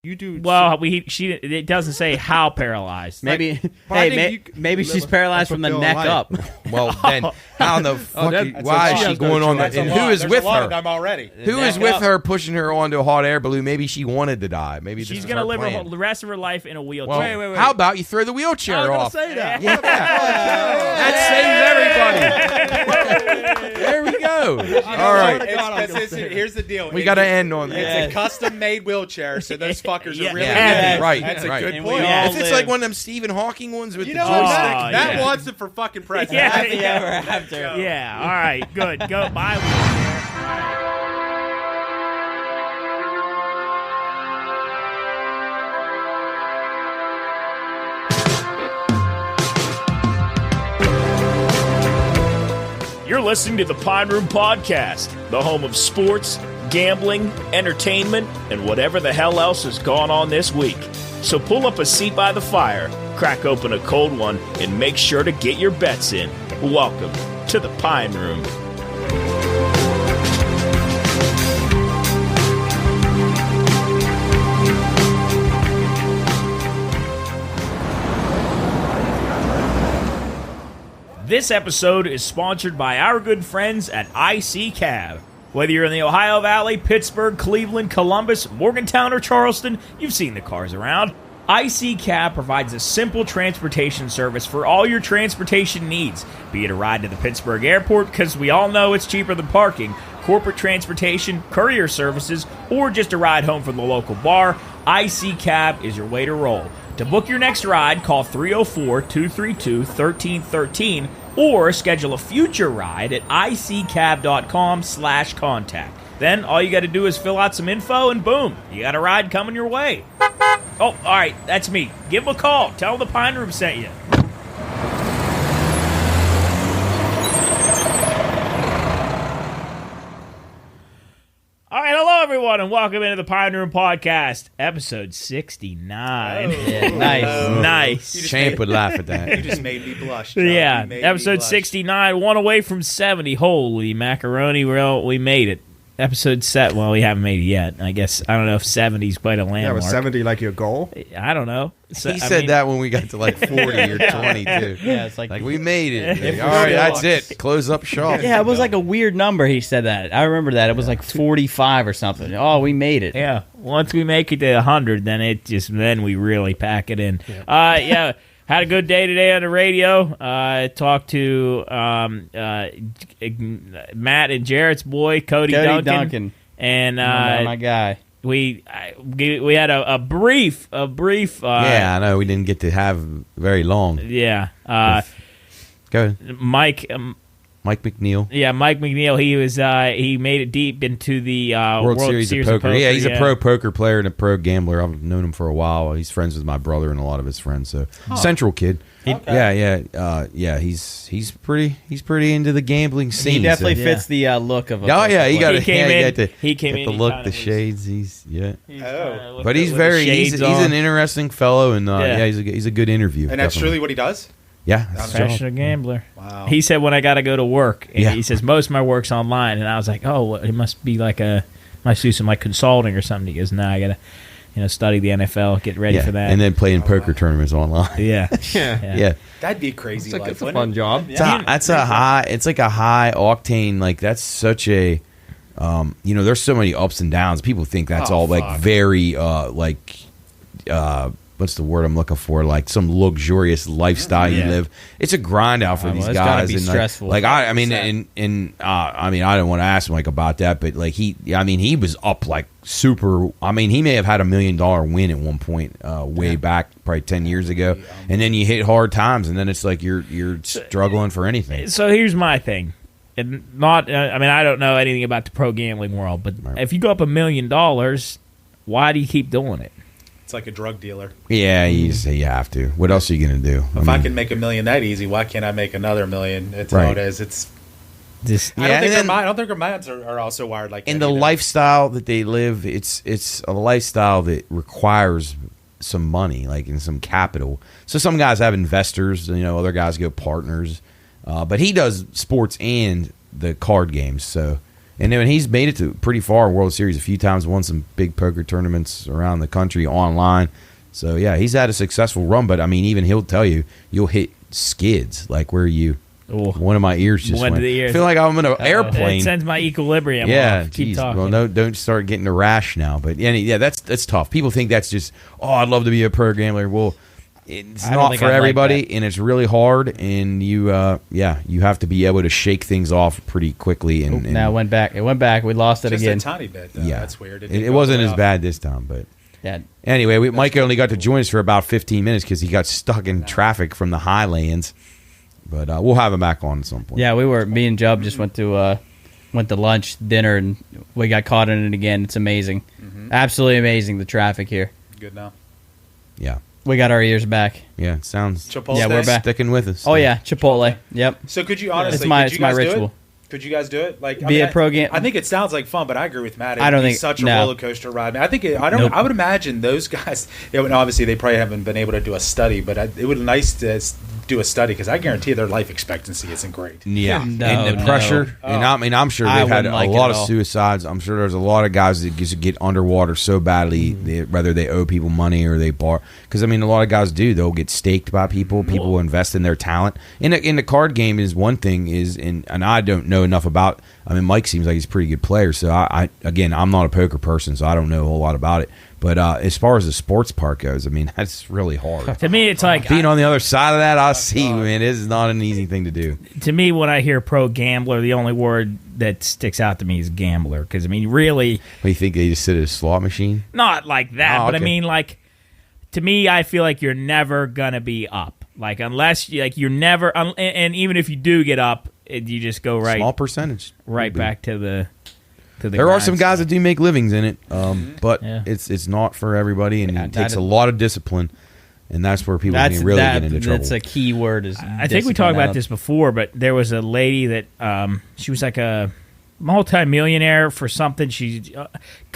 You do well. It doesn't say how paralyzed. Maybe maybe she's paralyzed from the neck up. Well, then how the fuck? Why is she going on that? And who is with her? Who is with her pushing her onto a hot air balloon? Maybe she wanted to die. Maybe she's gonna live the rest of her life in a wheelchair. Well, wait. How about you throw the wheelchair off? Say that. Yeah. That saves everybody. There we go. All right. Here's the deal. We got to end on that. It's a custom-made wheelchair, so those fuckers are really heavy. Right. That's a good And point. if it's like one of them Stephen Hawking ones with the joystick. Matt wants it for fucking president. Yeah. All right. Good. Go buy wheelchair. You're listening to the Pine Room Podcast, the home of sports, gambling, entertainment, and whatever the hell else has gone on this week. So pull up a seat by the fire, crack open a cold one, and make sure to get your bets in. Welcome to the Pine Room. This episode is sponsored by our good friends at IC Cab. Whether you're in the Ohio Valley, Pittsburgh, Cleveland, Columbus, Morgantown, or Charleston, you've seen the cars around. IC Cab provides a simple transportation service for all your transportation needs, be it a ride to the Pittsburgh airport, because we all know it's cheaper than parking, corporate transportation, courier services, or just a ride home from the local bar. IC Cab is your way to roll. To book your next ride, call 304-232-1313 or schedule a future ride at iccab.com/contact. Then all you got to do is fill out some info and boom, you got a ride coming your way. Oh, all right, that's me. Give them a call. Tell them the Pine Room sent you. All right, hello everyone, and welcome into the Pine Room Podcast, episode 69. Yeah, nice. Champ would laugh at that. You just made me blush, John. Yeah, episode 69, one away from 70. Holy macaroni, well, we made it. Episode set. Well, we haven't made it yet. I guess I don't know if 70 is quite a landmark. Yeah, was 70 like your goal? I don't know. So, He said that when we got to like 40 or 20 too. Yeah, it's like we made it. All right, that's it. Close up shop. yeah, it was like a weird number. He said that. I remember that. It was like 45 or something. Oh, we made it. Yeah, once we make it to 100, then we really pack it in. Yeah. Had a good day today on the radio. Talked to Matt and Jarrett's boy, Cody Duncan. And my guy. We had a brief. Yeah, I know. We didn't get to have very long. Yeah. Go ahead. Mike McNeil. Yeah, Mike McNeil. He was he made it deep into the World Series of Poker. Yeah, he's a pro poker player and a pro gambler. I've known him for a while. He's friends with my brother and a lot of his friends. So Central kid. Okay. Yeah. He's pretty into the gambling scene. He definitely fits the look of. He got the look, the shades. But he's an interesting fellow, and he's a good interview. And that's truly what he does. Yeah, professional gambler. Wow. He said when I got to go to work, and he says most of my work's online, and I was like, oh, it must be like must do some like consulting or something. He goes, nah, I gotta, study the NFL, get ready for that, and then play in poker tournaments online. Yeah. That'd be a crazy. It's a fun job. It's like a high octane. Like that's such a, there's so many ups and downs. People think that's like very what's the word I'm looking for? Like some luxurious lifestyle you live. It's a grind out for these guys. Gotta be stressful. I don't want to ask him like about that, but like he was up like super. I mean, he may have had $1 million win at one point way back, probably 10 years ago, and then you hit hard times, and then it's like you're struggling for anything. So here's my thing. And I don't know anything about the pro gambling world, but if you go up $1 million, why do you keep doing it? It's like a drug dealer. Yeah, you have to. What else are you going to do? If I can make $1 million that easy, why can't I make another $1 million? It's how it is. It's just. I don't think our minds are also wired like that. And the lifestyle that they live, it's a lifestyle that requires some money, like in some capital. So some guys have investors, other guys go partners. But he does sports and the card games, so And then he's made it to pretty far in World Series a few times, won some big poker tournaments around the country online. So, yeah, he's had a successful run. But, I mean, even he'll tell you, you'll hit skids. Like, where you... Ooh. One of my ears just went. I feel like I'm in an airplane. It sends my equilibrium off. Keep talking. Well, no, don't start getting a rash now. But, yeah, that's tough. People think that's just, I'd love to be a pro gambler. Well... It's not for everybody, and it's really hard. And you have to be able to shake things off pretty quickly. And now it went back. It went back. We lost it again. Just a tiny bit. Though. Yeah, that's weird. It wasn't as bad this time, but anyway, Mike only got to join us for about 15 minutes because he got stuck in traffic from the Highlands. But we'll have him back on at some point. Yeah, me and Jubb just went to lunch, dinner, and we got caught in it again. It's amazing, absolutely amazing. The traffic here. Good now. Yeah. We got our ears back. Yeah, it sounds. Chipotle. Yeah, we're back. Sticking with us. Oh yeah, Chipotle. Yep. So could you honestly? It's my ritual. Could you guys do it? Like, be a pro game. I think it sounds like fun, but I agree with Matt. I don't think such a roller coaster ride. I think I would imagine those guys. Obviously, they probably haven't been able to do a study, but it would be nice to do a study because I guarantee their life expectancy isn't great. Yeah, and the pressure. And I'm sure they've had a lot of suicides. I'm sure there's a lot of guys that just get underwater so badly, whether they owe people money or they borrow. Because I mean, a lot of guys do. They'll get staked by people. People will invest in their talent. In the card game is one thing and I don't know enough about. I mean, Mike seems like he's a pretty good player. So I'm not a poker person, so I don't know a whole lot about it. But as far as the sports part goes, I mean, that's really hard. To me, it's like... Being on the other side of that, I see, man, this is not an easy thing to do. To me, when I hear pro gambler, the only word that sticks out to me is gambler. Because, I mean, really... What, you think they just sit at a slot machine? Not like that, but I mean, like... To me, I feel like you're never going to be up. Like, unless... You're never... And even if you do get up, you just go right... Small percentage. Right back to the... There are some guys that do make livings in it, but it's not for everybody, and it takes a lot of discipline, and that's where people can really get into trouble. That's a key word. I think we talked about this before, but there was a lady that she was like a multi-millionaire for something.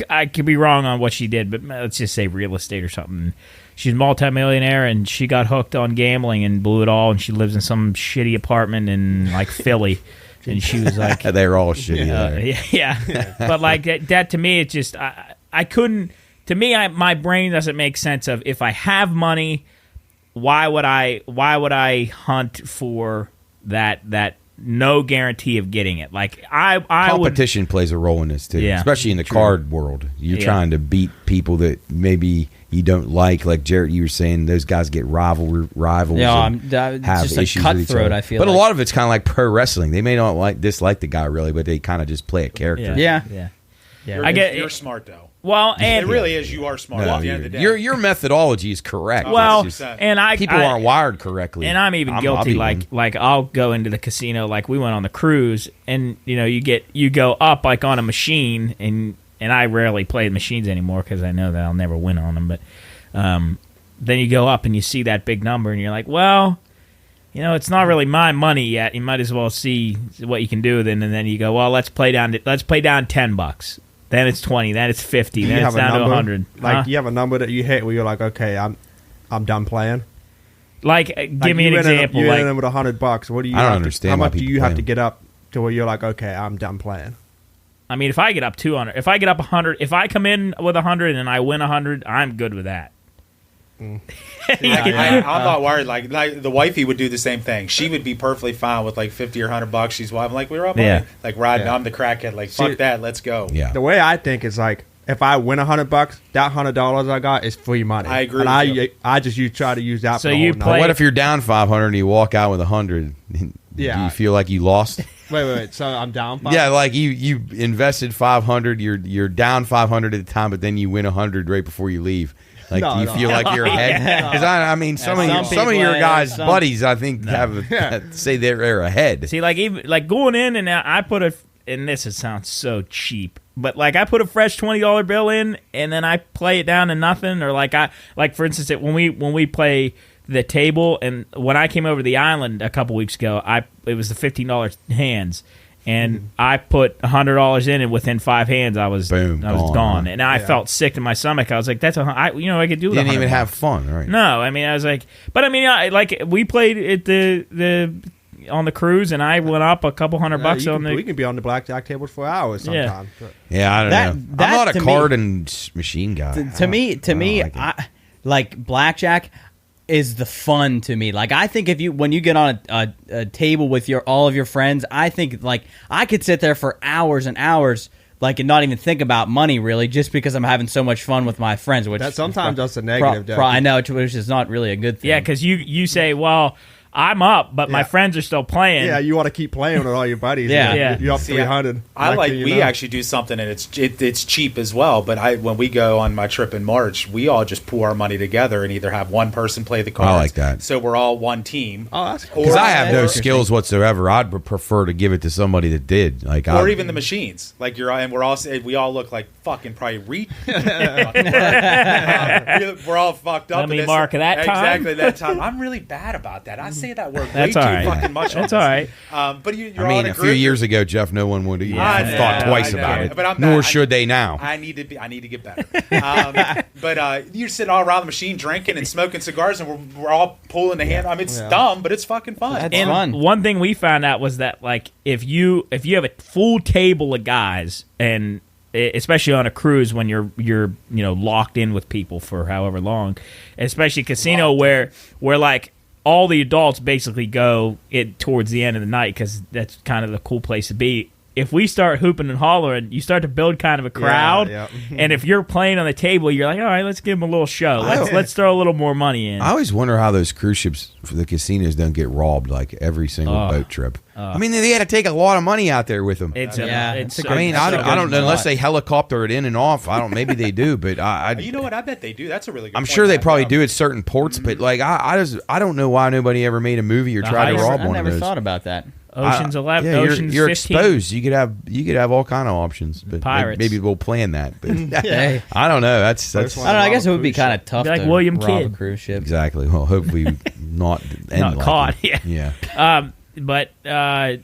I could be wrong on what she did, but let's just say real estate or something. She's a multi-millionaire, and she got hooked on gambling and blew it all, and she lives in some shitty apartment in like Philly. And she was like... They're all shitty there. Yeah. But like that to me, it's just... I couldn't... To me, my brain doesn't make sense of if I have money, why would I hunt for that no guarantee of getting it? Like competition plays a role in this too, especially in the card world. You're trying to beat people that maybe you don't like Jarrett, you were saying those guys get rivals. Yeah, have just issues a cutthroat. With each other. I feel, but a lot of it's kind of like pro wrestling. They may not dislike the guy really, but they kind of just play a character. Yeah. You're smart though. Well, and it really is. You are smart. At the end of the day, your methodology is correct. Well, people aren't wired correctly, and I'm even guilty. Like I'll go into the casino. Like we went on the cruise, and you go up like on a machine, and I rarely play machines anymore because I know that I'll never win on them. But then you go up and you see that big number, and you're like, well, it's not really my money yet. You might as well see what you can do with it, and then you go, well, let's play down $10. Then it's 20. Then it's 50. Then it's down to 100. Like you have a number that you hit where you're like, okay, I'm done playing. Like give me an example. You're in with $100. What do you? I don't understand. How much do you have to get up to where you're like, okay, I'm done playing? I mean, if I get up 200, if I get up 100, if I come in with 100 and I win 100, I'm good with that. I'm not worried. Like the wifey would do the same thing. She would be perfectly fine with like $50 or $100. She's I'm like, we're up, like riding. I'm the crackhead. Like fuck that, let's go. Yeah. The way I think is like, if I win $100, that $100 I got is free money. I agree. And I just try to use that. So for you play. What if you're down 500 and you walk out with 100? Yeah. Do you feel like you lost? Wait. So I'm down 500? Yeah, like you invested 500. You're down 500 at the time, but then you win 100 right before you leave. Like, do you feel like you're ahead? Because I mean, some of your guys' buddies, I think, say they're ahead. See, like even like going in and I put and this sounds so cheap, but like I put a fresh $20 bill in, and then I play it down to nothing, or like for instance, when we play the table, and when I came over to the island a couple weeks ago, it was the $15 hands. And I put $100 in, and within 5 hands, I was gone. And I felt sick to my stomach. I was like, "That's I could do." Didn't even have fun, right? No, I mean, I was like, but I mean, like we played at the on the cruise, and I went up a couple $100 on the. We can be on the blackjack tables for hours sometimes. Yeah, I don't know. That I'm not a to card and machine guy. To me, like blackjack is the fun to me. Like I think when you get on a table with all of your friends, I think like I could sit there for hours and hours. Like and not even think about money really, just because I'm having so much fun with my friends. Which that's sometimes that's a negative. I know, which is not really a good thing. Yeah, because you say, well, I'm up, but my friends are still playing. Yeah, you want to keep playing with all your buddies. Yeah. You're up 300. We actually do something, and it's cheap as well. But when we go on my trip in March, we all just pool our money together and either have one person play the cards. I like that. So we're all one team. Oh, that's cool. Because I have no skills whatsoever. I'd prefer to give it to somebody that did. Or even the machines. Like we all look like fucking probably we're all fucked up. Let me mark that time. Exactly that time. I'm really bad about that. I say that word That's way all too right. fucking much. That's all right. But you're I mean, all a few years ago, Jeff, no one would even thought twice about it. But nor should they now. I need to get better. But you're sitting all around the machine drinking and smoking cigars, and we're all pulling the hand. I mean, it's dumb, but it's fucking fun. That's And fun. one thing we found out was that like if you have a full table of guys, and especially on a cruise when you're locked in with people for however long, especially casino where like all the adults basically go towards the end of the night because that's kind of the cool place to be. If we start hooping and hollering, you start to build kind of a crowd. Yeah. And if you're playing on the table, you're like, all right, let's give them a little show. Let's throw a little more money in. I always wonder how those cruise ships for the casinos don't get robbed like every single boat trip. I mean, they had to take a lot of money out there with them. It's I mean, I don't know unless they helicopter it in and off. I don't. Maybe they do, but you know what? I bet they do. That's a really good I'm point sure they probably up. do at certain ports, but like I don't know why nobody ever made a movie or tried to rob I one of never those. thought about that. Ocean's 11, Yeah, Ocean's you're 15. exposed. You could have all kind of options, but Pirates. maybe we'll plan that. But Hey. I don't know. That's I don't know. I guess it would be kind of tough Be like to William rob Kidd. a cruise ship. exactly. Well, hopefully not Not caught. Yeah. But I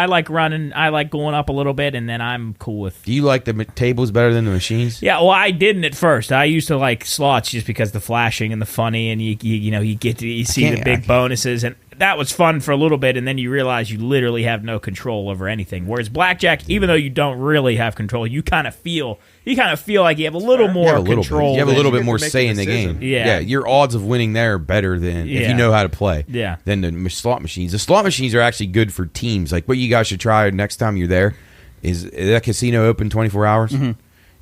like running. I like going up a little bit, and then I'm cool with. Do you like the tables better than the machines? Yeah, well, I didn't at first. I used to like slots just because the flashing and the funny, and you see the big bonuses, and that was fun for a little bit, and then you realize you literally have no control over anything. Whereas blackjack, even though you don't really have control, you kind of feel like you have a little more control. You have a little bit more make say the in the decision. game. Yeah. Your odds of winning there are better than if you know how to play. Yeah. Than the slot machines. The slot machines are actually good for teams. Like what you guys should try next time you're there is that casino open 24 hours. Mm-hmm.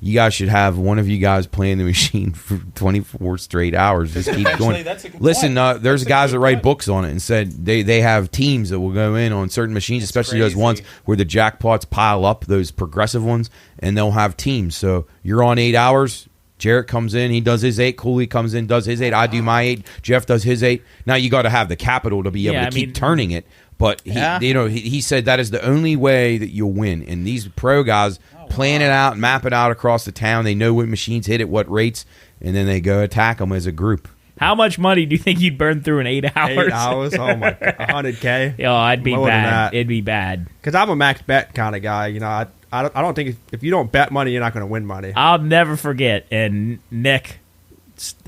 You guys should have one of you guys playing the machine for 24 straight hours. Just keep going. Listen, there's guys that write books on it and said they have teams that will go in on certain machines, especially those ones where the jackpots pile up, those progressive ones, and they'll have teams. So you're on 8 hours. Jarrett comes in, he does his 8. Cooley comes in, does his 8. I do my 8. Jeff does his 8. Now you got to have the capital to be able to keep turning it. But he said that is the only way that you'll win. And these pro guys plan it out, map it out across the town. They know what machines hit at what rates, and then they go attack them as a group. How much money do you think you'd burn through in 8 hours? 8 hours? Oh my God, $100K. Oh, I'd be More than bad. that. It'd be bad. Because I'm a max bet kind of guy. I don't think if you don't bet money, you're not going to win money. I'll never forget. And Nick,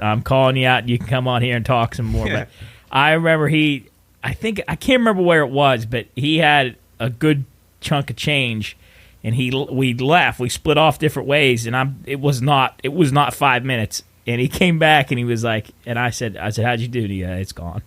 I'm calling you out. You can come on here and talk some more. But I remember I can't remember where it was, but he had a good chunk of change, and we left. We split off different ways, and it was not 5 minutes. And he came back, and he was like, and I said, how'd you do? Yeah, it's gone.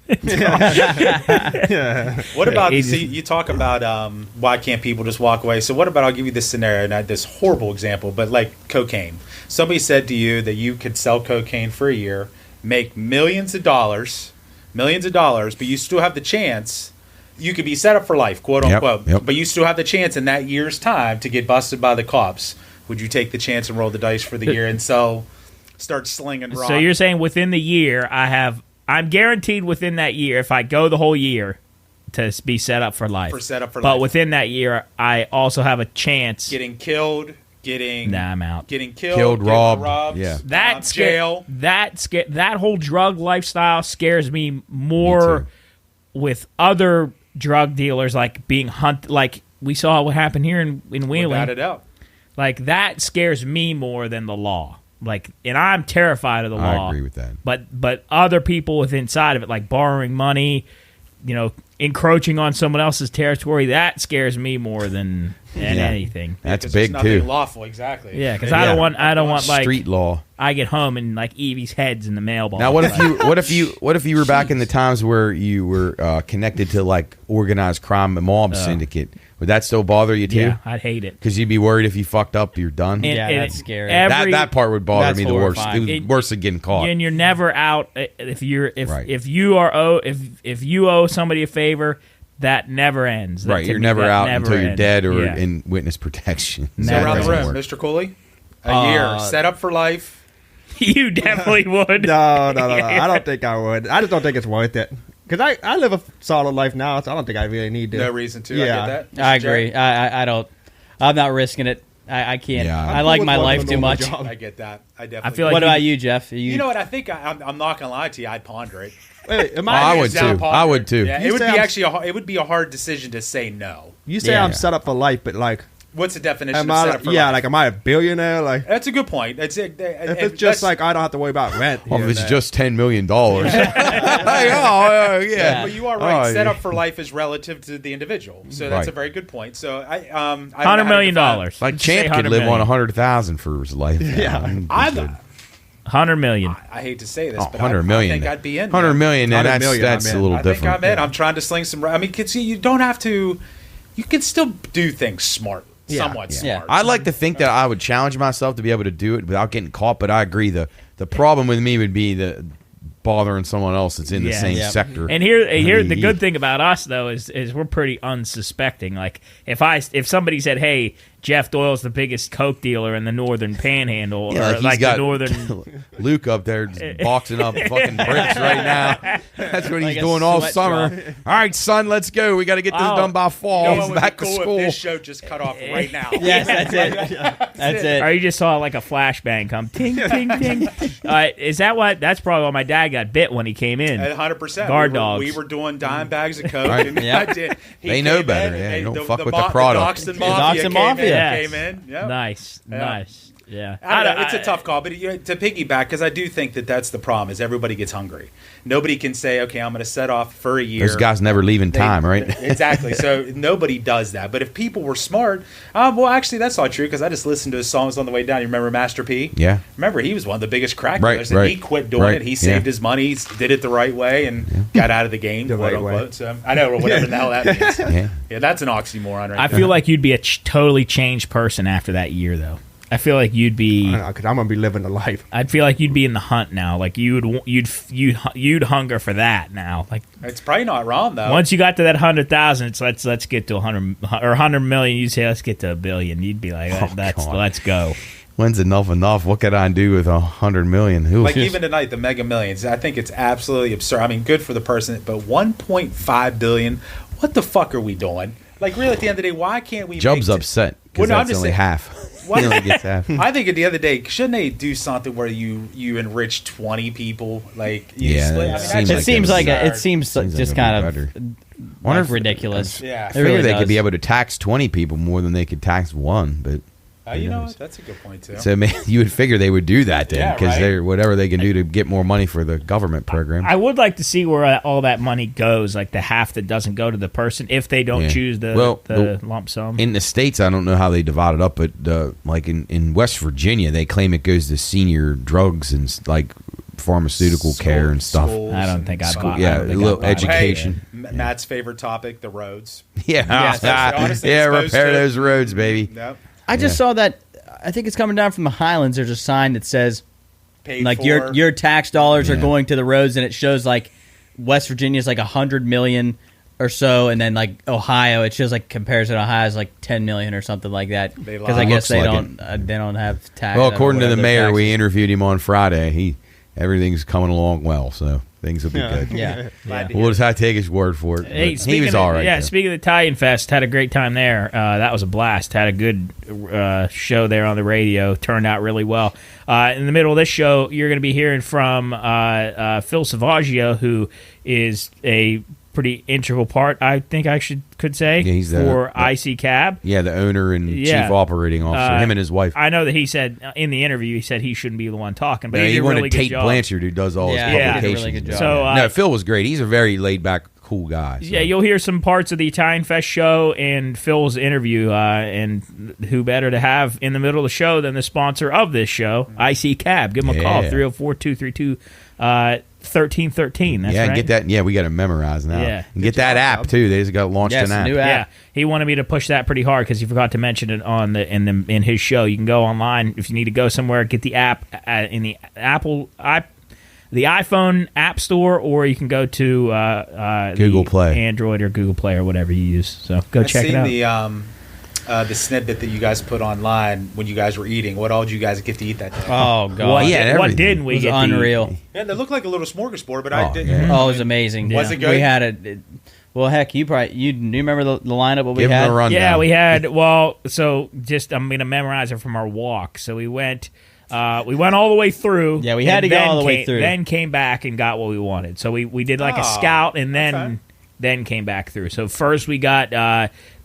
What about, you talk about why can't people just walk away? So what about, I'll give you this scenario, not this horrible example, but like cocaine. Somebody said to you that you could sell cocaine for a year, make millions of dollars, but you still have the chance, you could be set up for life, quote unquote, but you still have the chance in that year's time to get busted by the cops. Would you take the chance and roll the dice for the year and start slinging rock? So you're saying within the year, I'm guaranteed within that year, if I go the whole year, to be set up for life. But within that year, I also have a chance. Getting killed, I'm out. Getting killed, robbed. Yeah. Jail. That whole drug lifestyle scares me more with other drug dealers, like being hunted. Like we saw what happened here in Wheeling. Without a doubt. Like that scares me more than the law. Like, and I'm terrified of the law. I agree with that. But other people with inside of it, like borrowing money, encroaching on someone else's territory, that scares me more than anything. That's Because big there's nothing too. lawful, exactly. Yeah, because I don't want like Street law. I get home and like Evie's head's in the mailbox. Now, what if you were back in the times where you were connected to like organized crime and mob syndicate? Would that still bother you too? Yeah, I'd hate it. Because you'd be worried if you fucked up, you're done. Yeah, that's scary. That part would bother That's me the worst. horrifying. It was worse than getting caught. And you're never out if Right. if you owe somebody a favor, that never ends. That, Right, to you're me, never that out never until you're ends. dead or Yeah. in witness protection. So Never around the doesn't room, work. Mr. Cooley. A year set up for life. You definitely would. No. I don't think I would. I just don't think it's worth it. Because I live a solid life now, so I don't think I really need to. No reason to. Yeah. I get that. I Mr. Jarrett? agree. I don't. I'm not risking it. I can't. Yeah. I like my life too much. I get that. I definitely. I feel like What about you, Jeff? You know what? I think I'm not gonna lie to you. I'd ponder it. Wait, am I I? would Down too. ponder I it. would too. Yeah, You it would say be I'm- actually. It would be a hard decision to say no. You say Yeah. I'm set up for life, but like, What's the definition am of I? set up for Yeah, life? like, am I a billionaire? Like, That's a good point. If if it's just like I don't have to worry about rent. Well, here if it's and just $10 million. Like, yeah. Yeah. But you are right. Oh, Set yeah. up for life is relative to the individual, so that's Right. a very good point. So I don't know $100 how to million. define- Like Champ could live on 100,000 for his life. Yeah. $100 million. I hate to say this, but 100 I million. think I'd be in. 100 million. Now 100 that's million, that's I'm a in. little I think different. I'm in. I'm trying to sling some. I mean, kids, you don't have to. You can still do things smart, somewhat Yeah. smart. I'd like to think that I would challenge myself to be able to do it without getting caught, but I agree the problem with me would be the bothering someone else that's in the Yeah. same Yeah. sector. And here, I the mean, good thing about us though is we're pretty unsuspecting. Like if somebody said, "Hey, Jeff Doyle's the biggest coke dealer in the northern Panhandle," Yeah, or he's like got the northern, Luke up there just boxing up fucking bricks right now. That's what he's Like a doing all sweat summer. All right, son, let's go. We got to get this Oh. done by fall. You know He's what would back be to cool if school. this show just cut off right now. Yes, that's it. That's it. or you just saw like a flashbang come, ting, ting, ting. Is that what? That's probably why my dad got bit when he came in. 100%. Guard we dogs. We were doing dime bags of coke. Right. And Yeah. I did. He They know came better, in, yeah, and you don't fuck with the the product. Doxson Doxson Mafia Mafia. came in. Yep. Nice, Yeah. nice. Yeah, I don't know, it's a tough call, but to piggyback, because I do think that that's the problem, is everybody gets hungry. Nobody can say, okay, I'm going to set off for a year. Those guys never leaving They- time, right? Exactly. So nobody does that. But if people were smart, well, actually, that's not true, because I just listened to his songs on the way down. You remember Master P? Yeah. Remember, he was one of the biggest crack Right, dealers, and right, he quit doing right, it. He saved yeah. his money, did it the right way, and got out of the game, The quote right way. unquote. So I know, or whatever the hell that means. Yeah. Yeah, that's an oxymoron right I there. feel like you'd be a totally changed person after that year, though. I feel like you'd be. because I'm gonna be living the life. I'd feel like you'd be in the hunt now. Like you'd hunger for that now. Like It's probably not wrong, though. once you got to that 100,000, it's let's get to 100 or 100 million. You say let's get to $1 billion. You'd be like, that's God. let's go. When's enough? What could I do with 100 million? Who? Like even tonight, the Mega Millions. I think it's absolutely absurd. I mean, good for the person, but 1.5 billion. What the fuck are we doing? Like, really, at the end of the day, why can't we? Job's make upset Well, because no, I'm that's just only saying- half. Why- He only gets half. I think at the end of the day, shouldn't they do something where you enrich 20 people? Like, you Yeah, split, it I mean, seems that's It seems like absurd. it seems Seems like just it'd be kind of better. Wonder if- ridiculous. Yeah. I It feel really like they does. could be able to tax 20 people more than they could tax one, but You know what? That's a good point too. so man, you would figure they would do that then Yeah, because right. they're whatever they can do to get more money for the government program. I would like to see where all that money goes, like the half that doesn't go to the person if they don't Yeah. choose the Well, the- lump sum. In the States, I don't know how they divide it up, but like in West Virginia, they claim it goes to senior drugs and like pharmaceutical care and stuff. Schools I don't and think I'd stuff. buy. yeah, I don't think a little I'd buy it. education. Hey, Matt's favorite topic: the roads. Yeah, Yes, that's honestly yeah, supposed repair to- those roads, baby. Yep. I just Yeah. saw that. I think it's coming down from the Highlands. There's a sign that says Paid like for. your tax dollars are Yeah. going to the roads, and it shows like West Virginia's like 100 million or so, and then like Ohio, it shows like comparison. Ohio's like 10 million or something like that. They Because lie. I guess Looks they like don't have tax. Well, according to the whatever mayor, their we taxes. interviewed him on Friday. Everything's coming along well, so things will be good. Yeah. Glad to We'll just have to take his word for it. Hey, But speaking he was of, all right. Yeah, though. speaking of the Italian Fest, had a great time there. That was a blast. Had a good show there on the radio. Turned out really well. In the middle of this show, you're going to be hearing from Phil Sauvageot, who is a pretty integral part, I think I could say, Yeah, he's for IC Cab. Yeah, the owner and Yeah. chief operating officer, him and his wife. I know that he said in the interview, he said he shouldn't be the one talking, but Yeah, he he did a wanted really good Tate job. Blanchard, who does all Yeah, his he did a publications. really good job. So, no, Phil was great. He's a very laid back, cool guy. So. Yeah, you'll hear some parts of the Italian Fest show and Phil's interview, and who better to have in the middle of the show than the sponsor of this show, IC Cab. Give them a call, 304-232-1313. That's right. Get that. Yeah, we got to memorize now. Yeah. And get that app too. They just got launched an app. New app. Yeah, he wanted me to push that pretty hard because he forgot to mention it on in his show. You can go online if you need to go somewhere, get the app in the the iPhone App Store, or you can go to Google Play, Android or Google Play or whatever you use. So go check it out. The snippet that you guys put online when you guys were eating. What all did you guys get to eat that day? Oh god! What didn't we It was get? unreal. Yeah, they looked like a little smorgasbord, but Oh, I didn't. yeah. Oh, it was amazing. Was it good? We had it. Well, heck, do you remember the lineup? What we Give had? them a rundown. Yeah, we had. So just I'm gonna memorize it from our walk. So we went all the way through. Yeah, we had to go all the way through. Then came back and got what we wanted. So we did like a scout, and then came back through. So first we got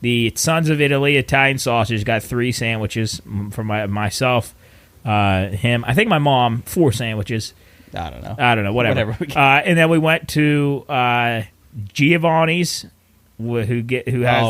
the Sons of Italy Italian sausage. Got 3 sandwiches for myself, him. I think my mom 4 sandwiches. I don't know. Whatever. And then we went to Giovanni's, who has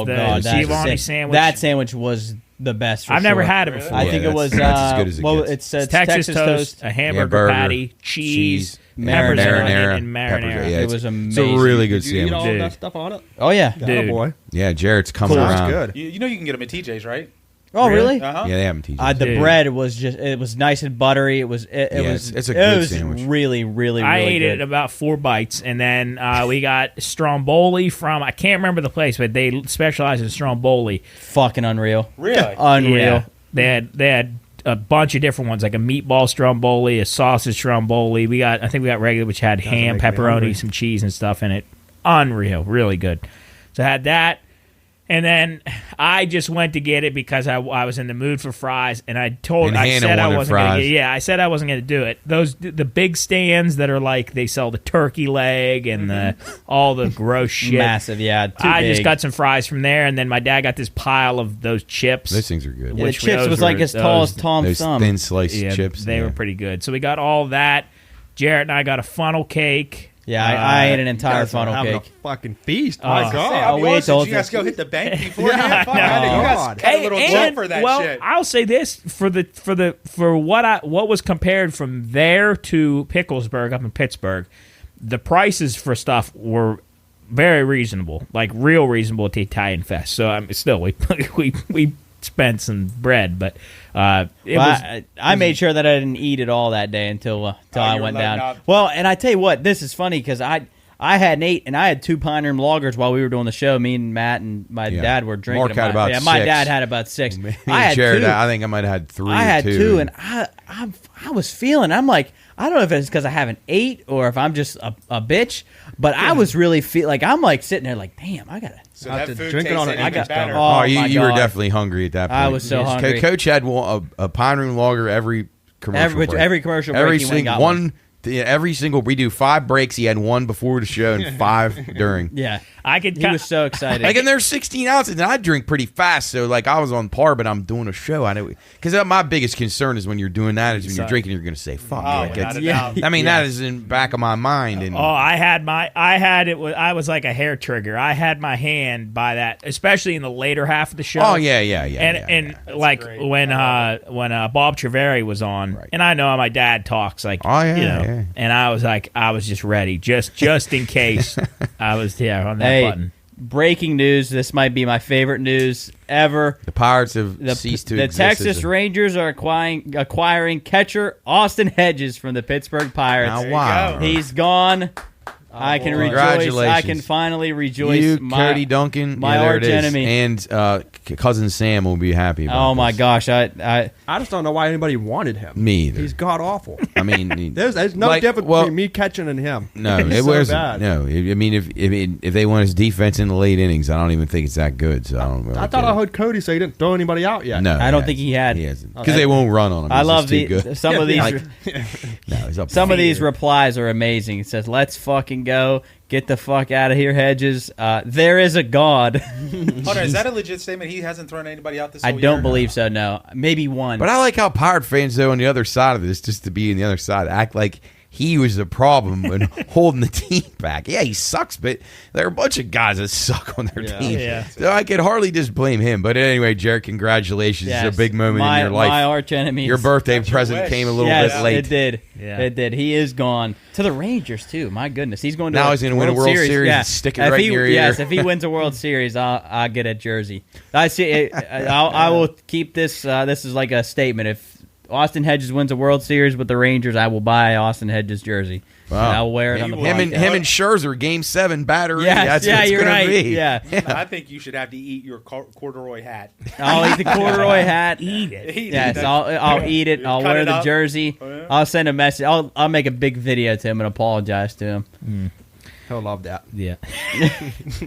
the Giovanni sandwich. That sandwich was the best. I've never had it before. I think it was. that's as good as it gets. It's Texas toast, a hamburger patty, cheese, peppers and marinara. Yeah, it was amazing. It's a really good Did you eat sandwich. all that stuff on it? Oh yeah. Dude. Boy. Yeah, Jarrett's coming Sounds around. good. You know you can get them at TJ's, right? Oh really? Uh-huh. Yeah, they haven't TJ. The Dude. bread was nice and buttery. It was it's a good sandwich. Really, really, really I ate good. it in about 4 bites, and then we got Stromboli from, I can't remember the place, but they specialize in Stromboli. Fucking unreal. Really? Unreal. Yeah. They had a bunch of different ones, like a meatball Stromboli, a sausage Stromboli. I think we got regular, which had ham, make me hungry. pepperoni, some cheese and stuff in it. Unreal, really good. So I had that. And then I just went to get it because I was in the mood for fries, and I said I wasn't going to get. Yeah, I said I wasn't going to do it. The big stands that are like they sell the turkey leg and all the gross shit. Massive, yeah. I just got some fries from there, and then my dad got this pile of those chips. Those things are good. Yeah, the which chips those was like were- as tall as those- Tom's Those thumb. thin sliced Yeah, chips. they were pretty good. So we got all that. Jarrett and I got a funnel cake. Yeah, I ate an entire Guys are funnel having cake. a fucking feast. My Say, God. I'll be we honest, told did you guys them. go hit the bank beforehand? Yeah, Fuck, I I know. you guys God. got a little jump for that shit. I'll say this for what was compared from there to Picklesburg up in Pittsburgh, the prices for stuff were very reasonable, like real reasonable at the Italian Fest. So still we spent some bread, but I made sure that I didn't eat it all that day until I you were went letting down. out. Well, and I tell you what, this is funny because I hadn't ate, and I had 2 Pine Room Lagers while we were doing the show. Me and Matt and my dad were drinking. Mark had about my 6. dad had about 6. Me I and had Jarrett, 2. I think I might have had 3. I had or 2, and I was feeling. I'm like, I don't know if it's because I haven't ate or if I'm just a bitch, but I was really I'm like sitting there like, damn, I gotta. So I have that to food drink it tasted on it. even I got- better. Oh, you my were God. definitely hungry at that point. I was so hungry. Coach had a Pine Room Lager every commercial break. Every commercial break he went, got one. Every single we do 5 breaks. He had 1 before the show and 5 during. Yeah, I he was so excited. Like, and there's 16 ounces, and I drink pretty fast. So, like, I was on par, but I'm doing a show. I know because my biggest concern is when you're doing that is when you're drinking, you're going to say "fuck." Oh, like, without a yeah. doubt. I mean, that is in the back of my mind. And I was like a hair trigger. I had my hand by that, especially in the later half of the show. oh yeah. And That's like great. when Bob Treveri was on, Right. and I know how my dad talks, like, Oh, yeah, you know, yeah. and I was just ready, just in case I was on that Hey, button. breaking news. This might be my favorite news ever. The Pirates have The ceased to the exist. Texas Rangers are acquiring catcher Austin Hedges from the Pittsburgh Pirates. Now, wow. He's gone. I can rejoice. Congratulations. I can finally rejoice. You, my, Cody Duncan, my there arch it is. enemy. And cousin Sam will be happy about Oh my this. gosh! I I just don't know why anybody wanted him. Me either. He's god awful. I mean, There's no like, difference well, between me catching and him. No, He's it so wasn't. bad. No, I mean, if they want his defense in the late innings, I don't even think it's that good. So I don't. Really I thought get I it. heard Cody say he didn't throw anybody out yet. No, I don't think he had. He hasn't because they won't run on him. I He's love just too good. some of these. Like, no, he's up Some of these fear. replies are amazing. It says, "Let's fucking go. Get the fuck out of here, Hedges. There is a God." Hold on, is that a legit statement? He hasn't thrown anybody out this I whole don't year? believe so. No, maybe one. But I like how Pirate fans, though, on the other side of this, just to be on the other side, act like he was the problem when holding the team back. Yeah, he sucks, but there are a bunch of guys that suck on their team. Yeah. So I could hardly just blame him. But anyway, Jarrett, congratulations. Yes. It's a big moment in your life. My arch enemy. Your birthday That's your present wish. came a little Yes, bit late. it did. Yeah. It did. He is gone to the Rangers too. My goodness, he's going to. Now he's going to win a World Series and stick it If right he, in your Yes, ear. if he wins a World Series, I'll get a jersey. I see. I will keep this. This is like a statement. If Austin Hedges wins a World Series with the Rangers, I will buy Austin Hedges' jersey. Wow. And I'll wear it on the Him and podcast. Scherzer, Game 7 battery. Yes, That's yeah, what it's you're gonna right. be. Yeah, I think you should have to eat your corduroy hat. I'll eat the corduroy hat. Eat it. Eat Yes, it. I'll eat it. I'll Cut wear it the up. jersey. Oh, yeah. I'll send a message. I'll make a big video to him and apologize to him. He'll love that. Yeah.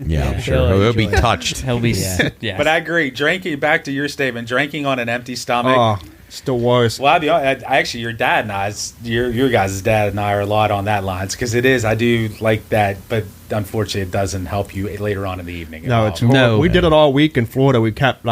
Yeah, I'm sure. He'll He'll be enjoy it. touched. He'll be. Yeah. Yeah. But I agree. Drinking, back to your statement, drinking on an empty stomach. Oh, it's the worst. Well, I'll be honest, actually, your dad and your guys' dad and I are a lot on that lines because it is. I do like that, but unfortunately, it doesn't help you later on in the evening. at No, all. it's horrible. No. We did it all week in Florida. We kept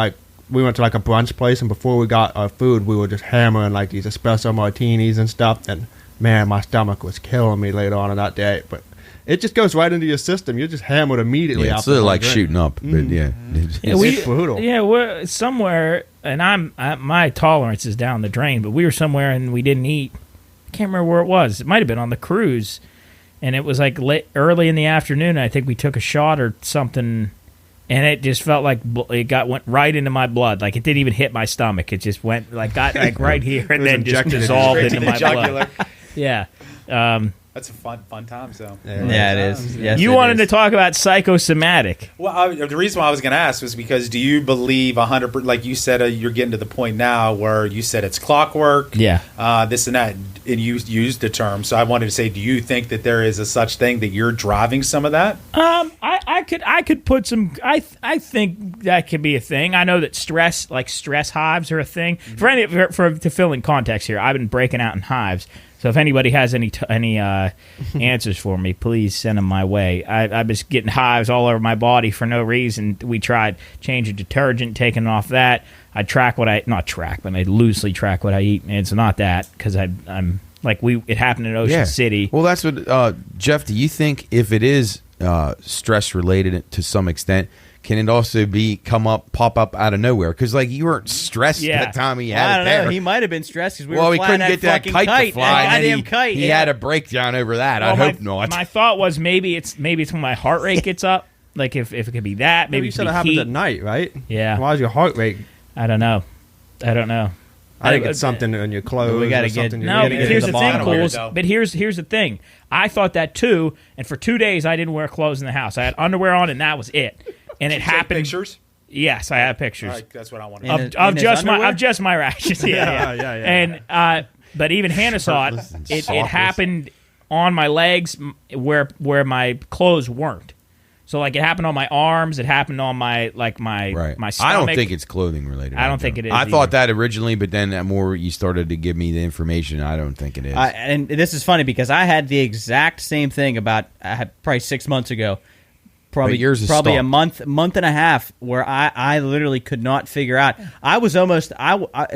we went to like a brunch place, and before we got our food, we were just hammering like these espresso martinis and stuff. And man, my stomach was killing me later on in that day. But it just goes right into your system. You're just hammered immediately. Yeah, it's after sort of one like drink. shooting up. But yeah. Yeah, It's brutal. Yeah, we're somewhere, and my tolerance is down the drain. But we were somewhere and we didn't eat. I can't remember where it was. It might have been on the cruise, and it was like early in the afternoon. And I think we took a shot or something, and it just felt like went right into my blood. Like it didn't even hit my stomach. It just got like right here, and was then just injected dissolved Straight to into the my jugular. blood. Yeah. That's a fun time. So Yeah, it is. Yes, You it wanted is. to talk about psychosomatic. Well, the reason why I was going to ask was because do you believe 100%? Like you said, you're getting to the point now where you said it's clockwork. Yeah. This and that, and you used the term. So I wanted to say, do you think that there is a such thing that you're driving some of that? I could put some. I think that could be a thing. I know that stress hives are a thing. To fill in context here, I've been breaking out in hives. So if anybody has any answers for me, please send them my way. I was getting hives all over my body for no reason. We tried changing detergent, taking off that. I loosely track what I eat, and it's not that because I'm like it happened in Ocean City. Well, that's what Jeff. Do you think if it is stress related to some extent, can it also pop up out of nowhere? Because like you weren't stressed at the time he had I it don't there. know. He might have been stressed because we Well, were he flying couldn't get that fucking kite to fly. That and goddamn he, kite. he had a breakdown over that. I Well, hope not. My thought was maybe it's when my heart rate gets up. Like if it could be that, maybe you it said could it be happens heat. at night, right? Yeah. Why is your heart rate? I don't know. I think it's something in your clothes. We gotta or get- something No, you're but eating. here's to the the thing, bottom of it, Cools. though. But here's the thing. I thought that too, and for 2 days I didn't wear clothes in the house. I had underwear on, and that was it. And it Take happened. pictures. Yes, I have pictures All right, that's what I want. In his of just underwear? my rashes. Yeah. And but even Hannah saw it. It happened on my legs where my clothes weren't. So like it happened on my arms. It happened on my my stomach. I don't think it's clothing related. I don't think it is I thought either. that originally, but then the more you started to give me the information, I don't think it is. And this is funny because I had the exact same thing probably 6 months ago. Probably But yours is probably a stalked. month and a half where I literally could not figure out. I was almost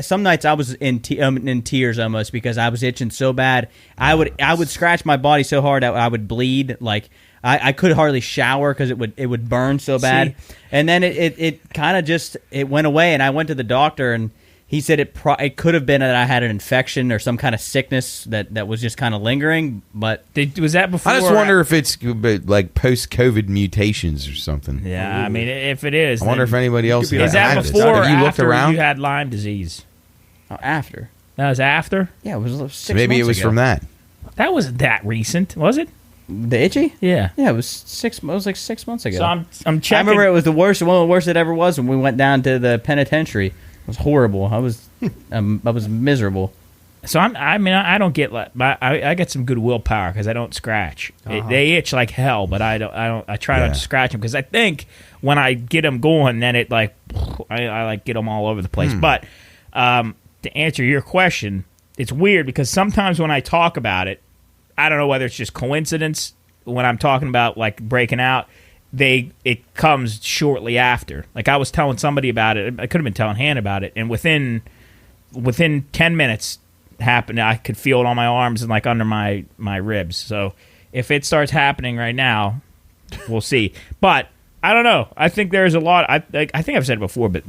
some nights I was in tears almost because I was itching so bad. I would scratch my body so hard that I would bleed. Like I could hardly shower because it would burn so bad. And then it kind of just it went away, and I went to the doctor, and he said it could have been that I had an infection or some kind of sickness that was just kind of lingering. But Was that before? I just wonder if it's like post-COVID mutations or something. Yeah, I mean, if it is, I wonder if anybody else be is that had this. before or Have you looked after around? you had Lyme disease? after, That was after. yeah, it was 6 So maybe it months was ago. from that. That wasn't that recent, was it? The itchy. Yeah. Yeah, it was 6. It was like 6 months ago. So I'm I checking. remember it was the worst, one of the worst it ever was when we went down to the penitentiary. It was horrible. I was miserable. So I don't get I get some good willpower because I don't scratch. They itch like hell, but I don't. I try not to scratch them because I think when I get them going, then it I like get them all over the place. But to answer your question, it's weird because sometimes when I talk about it, I don't know whether it's just coincidence when I'm talking about like breaking out. It comes shortly after. Like I was telling somebody about it. I could have been telling Hannah about it, and within 10 minutes, happening. I could feel it on my arms and like under my ribs. So if it starts happening right now, we'll see. But I don't know. I think there's a lot. I think I've said it before, but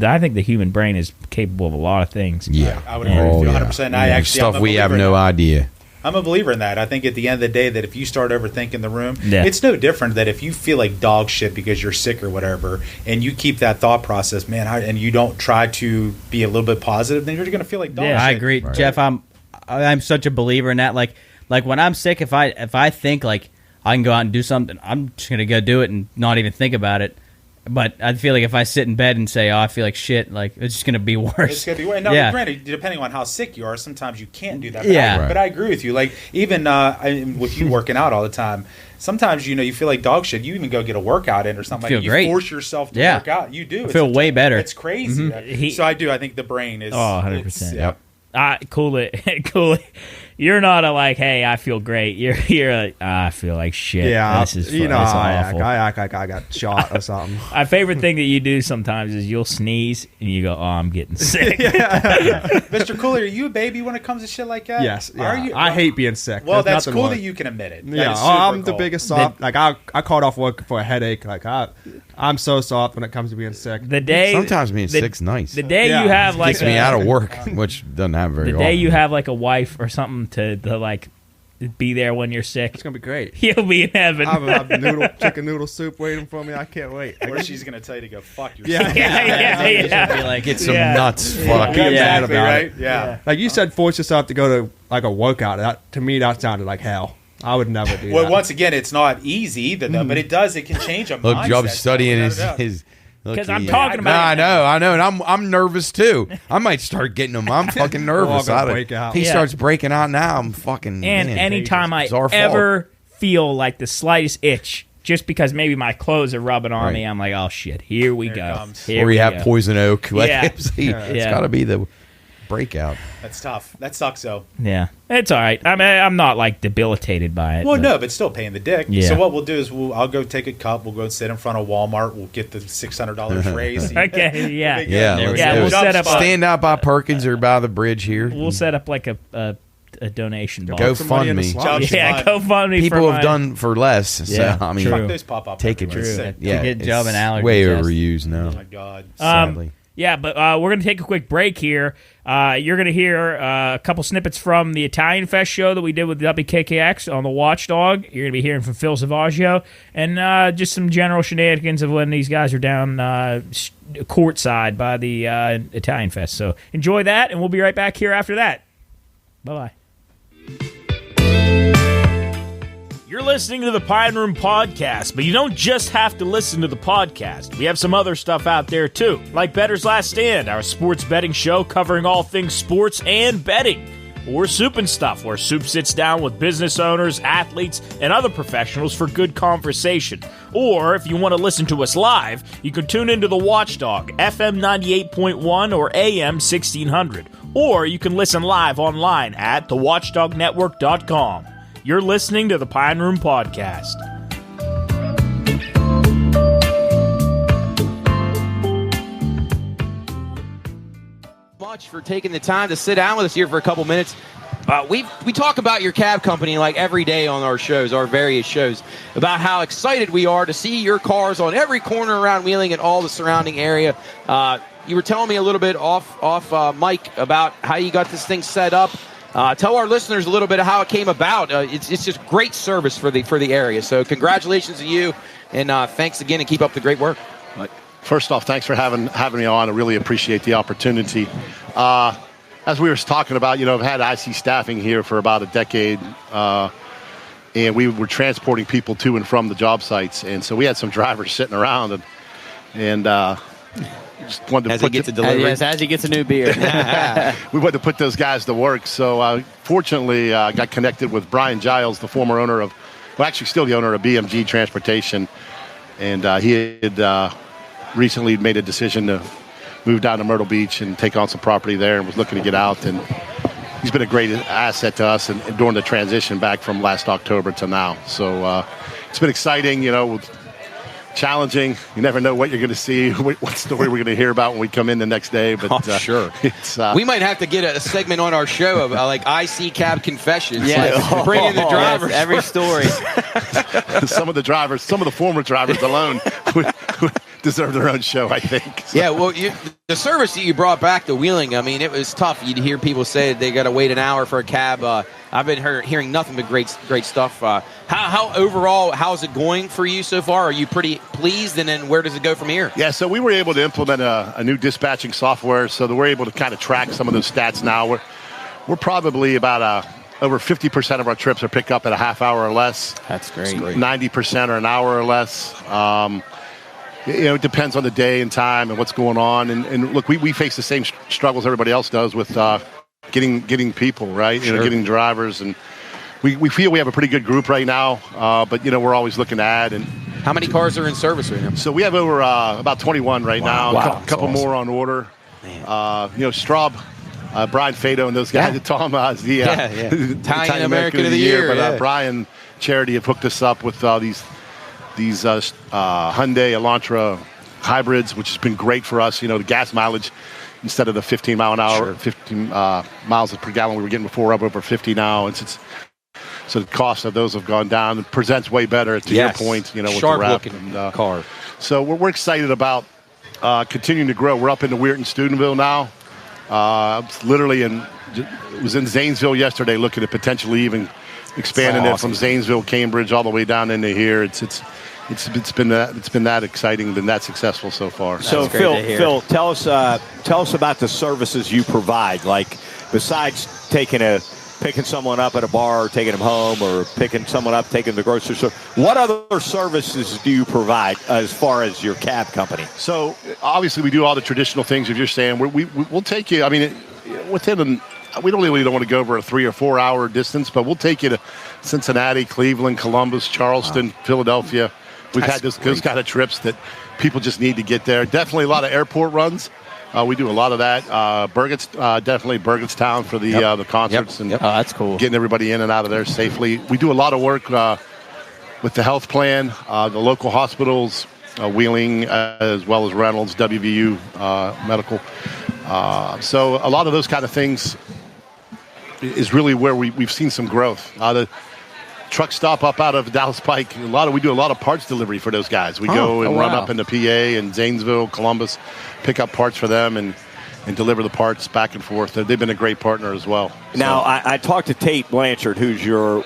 I think the human brain is capable of a lot of things. Yeah, I would agree with you 100%. Stuff we have no idea. I'm a believer in that. I think at the end of the day that if you start overthinking the room, it's no different that if you feel like dog shit because you're sick or whatever, and you keep that thought process, man, and you don't try to be a little bit positive, then you're going to feel like dog shit. I agree, right. Jeff. I'm such a believer in that. Like when I'm sick, if I think like I can go out and do something, I'm just going to go do it and not even think about it. But I feel like if I sit in bed and say, "Oh, I feel like shit," like it's just going to be worse. It's going to be worse. Now, granted, depending on how sick you are, sometimes you can't do that. But but I agree with you. Like even with you working out all the time, sometimes you feel like dog shit. You even go get a workout in or something. Feel like great. You force yourself to work out. You do. I feel way better. It's crazy. Mm-hmm. So I do. I think the brain is 100%. Yep. Cooley. You're not a like, hey, I feel great. You're a, I feel like shit. Yeah, this is fun. Awful. I act like I got shot or something. My favorite thing that you do sometimes is you'll sneeze and you go, "Oh, I'm getting sick." Mr. Cooley, are you a baby when it comes to shit like that? Yes. Yeah. Are you? I hate being sick. Well, that's cool that you can admit it. Yeah, I'm the biggest soft. Like I called off work for a headache. Like I'm so soft when it comes to being sick. Sometimes being sick's nice. The day you have like gets me out of work, which doesn't happen very often. The day you have like a wife or something to like be there when you're sick, it's gonna be great. You'll be in heaven. I have chicken noodle soup waiting for me. I can't wait. Or she's gonna tell you to go fuck yourself. Yeah. Be like, get some nuts. Fuck. Be mad about right? it. Yeah. Like you said, force yourself to go to like a workout. To me, that sounded like hell. I would never do that. Well, once again, it's not easy either, though, but it can change a mindset. Look, Job's studying his because I'm talking about. I know, and I'm nervous too. I might start getting them. I'm fucking nervous. If he starts breaking out now, I'm fucking. And anytime I ever feel like the slightest itch, just because maybe my clothes are rubbing on me, I'm like, oh shit, here we go. Or you have poison oak. It's got to be the breakout. That's tough. That sucks, though. Yeah, it's all right. I mean, I'm not like debilitated by it. Well, no, but still paying the dick. Yeah. So what we'll do is I'll go take a cup. We'll go sit in front of Walmart. We'll get the $600 raise. Okay, yeah. We'll set up. Stand out by Perkins or by the bridge here. We'll set up like a donation box. GoFundMe. GoFundMe. People have done for less. So I mean, fuck those pop up. Take it. Yeah, get job and allergies. Way overused now. Oh my god. Sadly. Yeah, but we're going to take a quick break here. You're going to hear a couple snippets from the Italian Fest show that we did with WKKX on the Watchdog. You're going to be hearing from Phil Sauvageot and just some general shenanigans of when these guys are down courtside by the Italian Fest. So enjoy that, and we'll be right back here after that. Bye-bye. You're listening to the Pine Room Podcast, but you don't just have to listen to the podcast. We have some other stuff out there, too, like Bettor's Last Stand, our sports betting show covering all things sports and betting. Or Soup and Stuff, where Soup sits down with business owners, athletes, and other professionals for good conversation. Or, if you want to listen to us live, you can tune into the Watchdog, FM 98.1 or AM 1600. Or you can listen live online at thewatchdognetwork.com. You're listening to the Pine Room Podcast. Much for taking the time to sit down with us here for a couple minutes. We talk about your cab company like every day on our shows, our various shows, about how excited we are to see your cars on every corner around Wheeling and all the surrounding area. You were telling me a little bit off mic about how you got this thing set up. Tell our listeners a little bit of how it came about. It's just great service for the area. So congratulations to you, and thanks again, and keep up the great work. First off, thanks for having me on. I really appreciate the opportunity. As we were talking about, I've had IC staffing here for about a decade, and we were transporting people to and from the job sites, and so we had some drivers sitting around, and just wanted to as he gets a delivery. Yes, as he gets a new beer. We wanted to put those guys to work. So fortunately, I got connected with Brian Giles, the former owner of, actually still the owner of BMG Transportation. And he had recently made a decision to move down to Myrtle Beach and take on some property there and was looking to get out. And he's been a great asset to us and during the transition back from last October to now. So it's been exciting, with challenging. You never know what you're going to see, what story we're going to hear about when we come in the next day. But sure. It's, We might have to get a segment on our show of like IC Cab Confessions. Yeah, Like, bring in the drivers. Yes, every story. some of the former drivers alone would deserve their own show, I think. So. Yeah, well, the service that you brought back to Wheeling, I mean, it was tough. You'd hear people say they got to wait an hour for a cab. I've been hearing nothing but great stuff. How overall, how's it going for you so far? Are you pretty pleased? And then where does it go from here? Yeah, so we were able to implement a new dispatching software so that we're able to kind of track some of those stats now. We're probably about over 50% of our trips are picked up at a half hour or less. That's great. 90% are an hour or less. It depends on the day and time and what's going on. And look, we face the same struggles everybody else does with getting people, right? Sure. Getting drivers. And we feel we have a pretty good group right now, but, we're always looking to add. And How many cars are in service right now? so we have over about 21 right now. Wow. A couple more on order. Straub, Brian Fado and those guys. Yeah. Tom is the Italian American of the Year. But yeah. Brian Charity have hooked us up with these Hyundai Elantra hybrids, which has been great for us. The gas mileage, instead of the 15 mile an hour, 15 miles per gallon we were getting before, up over 50 now. So the cost of those have gone down. It presents way better, to your point. With Sharp the wrap. looking car. So we're excited about continuing to grow. We're up into Weirton, Steubenville now. Literally was in Zanesville yesterday, looking at potentially even expanding it from Zanesville, Cambridge, all the way down into here. It's been that exciting, been that successful so far. So Phil, tell us about the services you provide. Like, besides picking someone up at a bar, or taking them home, or picking someone up, taking them to the grocery store, what other services do you provide as far as your cab company? So obviously we do all the traditional things. If you're saying we'll take you, I mean, we don't really don't want to go over a 3 or 4 hour distance, but we'll take you to Cincinnati, Cleveland, Columbus, Charleston, Philadelphia. We've had those kind of trips that people just need to get there. Definitely a lot of airport runs. We do a lot of that. Definitely Burgettstown for the concerts. And Oh, that's cool. Getting everybody in and out of there safely. We do a lot of work with the health plan, the local hospitals, Wheeling, as well as Reynolds, WVU Medical. So a lot of those kind of things is really where we've seen some growth. The truck stop up out of Dallas Pike, we do a lot of parts delivery for those guys. We go and run up into PA and Zanesville, Columbus, pick up parts for them and deliver the parts back and forth. They've been a great partner as well. Now, I talked to Tate Blanchard,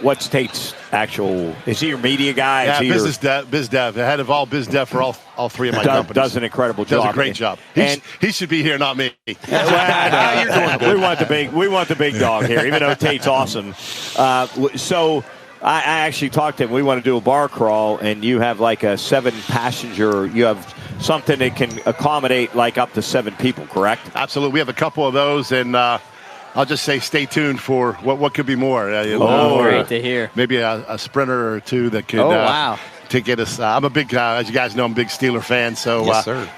what's Tate's actual, is he your media guy? Yeah, is he biz dev, head of all biz dev for all three of my companies. Does an incredible job. Does a great job. He should be here, not me. We want the big dog here, even though Tate's awesome. So I actually talked to him. We want to do a bar crawl, and you have like a 7-passenger. You have something that can accommodate like up to 7 people, correct? Absolutely. We have a couple of those, and I'll just say stay tuned for what could be more. Great to hear. Maybe a sprinter or two that could to get us. I'm a big, as you guys know, I'm a big Steeler fan, so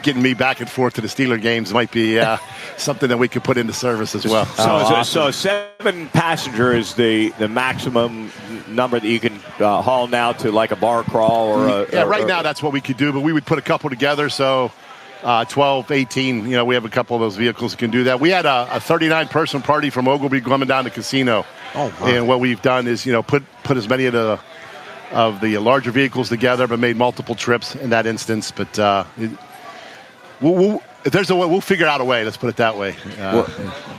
getting me back and forth to the Steeler games might be something that we could put into service as well. So 7-passenger is the maximum number that you can haul now to like a bar crawl or right now that's what we could do, but we would put a couple together, so 12, 18, we have a couple of those vehicles that can do that. We had a 39-person party from Ogilvy coming down to Casino. Oh, wow. And what we've done is, put as many of the larger vehicles together, but made multiple trips in that instance. But if there's a way, we'll figure out a way. Let's put it that way.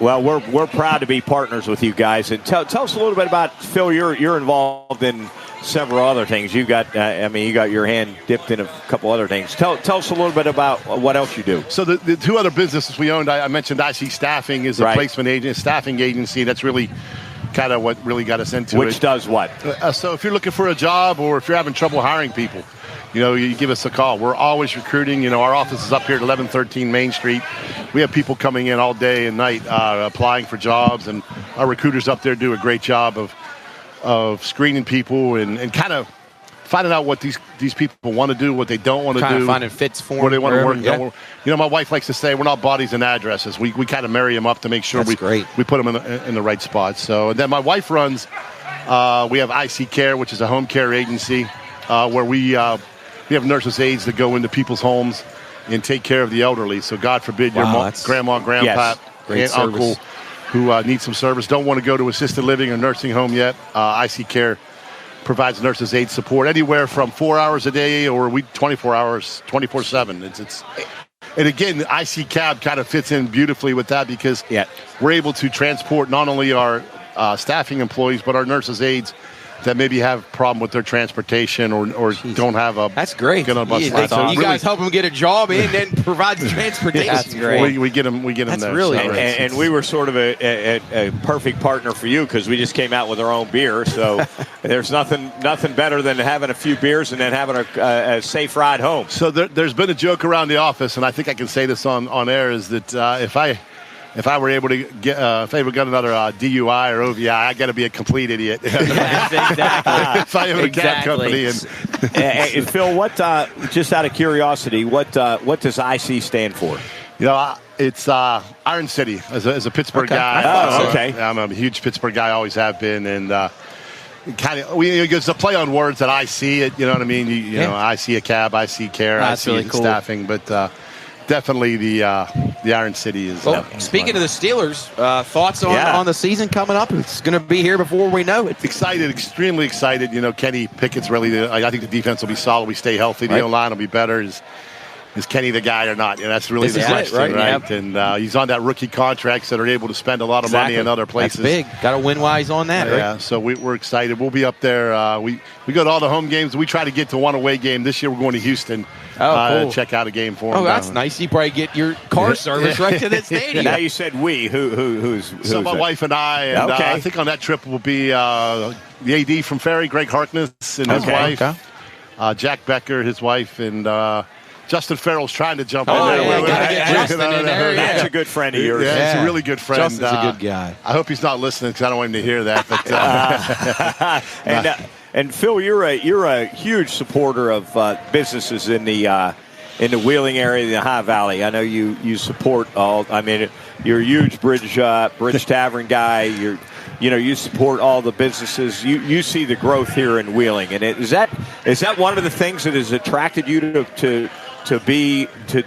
Well, we're proud to be partners with you guys. And tell us a little bit about, Phil. You're involved in several other things. You got your hand dipped in a couple other things. Tell us a little bit about what else you do. So the 2 other businesses we owned, I mentioned IC Staffing is a placement staffing agency. That's really kind of what really got us into it. Which does what? So if you're looking for a job or if you're having trouble hiring people, you give us a call. We're always recruiting. Our office is up here at 1113 Main Street. We have people coming in all day and night applying for jobs, and our recruiters up there do a great job of screening people and kind of finding out what these people want to do, what they don't want to do. Finding fits for them. Where they want to work. Yeah. My wife likes to say we're not bodies and addresses. We kind of marry them up to make sure we put them in the right spot. So and then my wife runs, we have IC Care, which is a home care agency where we we have nurses aides that go into people's homes and take care of the elderly. So God forbid your grandma, grandpa, aunt, uncle who need some service, don't want to go to assisted living or nursing home yet. IC Care provides nurses aid support anywhere from 4 hours a day or 24 hours, 24/7. And again, IC Cab kind of fits in beautifully with that because we're able to transport not only our staffing employees but our nurses aides that maybe have a problem with their transportation or don't have a. That's great. Get on a bus You ride. guys help them get a job and then provide the transportation. That's great. We get them. That's there. really So nice. And we were sort of a perfect partner for you because we just came out with our own beer. So there's nothing better than having a few beers and then having a safe ride home. So there's been a joke around the office, and I think I can say this on air, is that if I were able to get if I ever got another DUI or OVI, I got to be a complete idiot. Yes, exactly. If I own a cab company, And Phil, what just out of curiosity, what does IC stand for? It's Iron City as a Pittsburgh guy. Oh, okay. I'm a huge Pittsburgh guy, always have been, and kind of it's a play on words that I see it. You know what I mean? You know, I see a cab, I see care, I see really cool. staffing, but. Definitely the Iron City is. Speaking of the Steelers, thoughts on the season coming up? It's going to be here before we know it. Excited, extremely excited. Kenny Pickett's really. I think the defense will be solid. We stay healthy. The O-line will be better. Is Kenny the guy or not? That's really the question, right? Yep. And he's on that rookie contracts that are able to spend a lot of money in other places. That's big. Got to win while he's on that, right? Yeah, so we're excited. We'll be up there. We go to all the home games. We try to get to one away game. This year we're going to Houston. Cool. Check out a game for him. Oh, that's nice. You probably get your car service right to the stadium. Now you said we. Who's so my wife and I. And, I think on that trip will be the AD from Ferry, Greg Harkness, and his wife. Okay. Jack Becker, his wife, and Justin Farrell's trying to jump in there. Yeah, gotta get Justin in there. That's a good friend of yours. Yeah, he's a really good friend. Justin's a good guy. I hope he's not listening because I don't want him to hear that. But And Phil, you're a huge supporter of businesses in the Wheeling area, the High Valley. I know you support all. I mean, you're a huge Bridge Tavern guy. You support all the businesses. You see the growth here in Wheeling, and is that one of the things that has attracted you to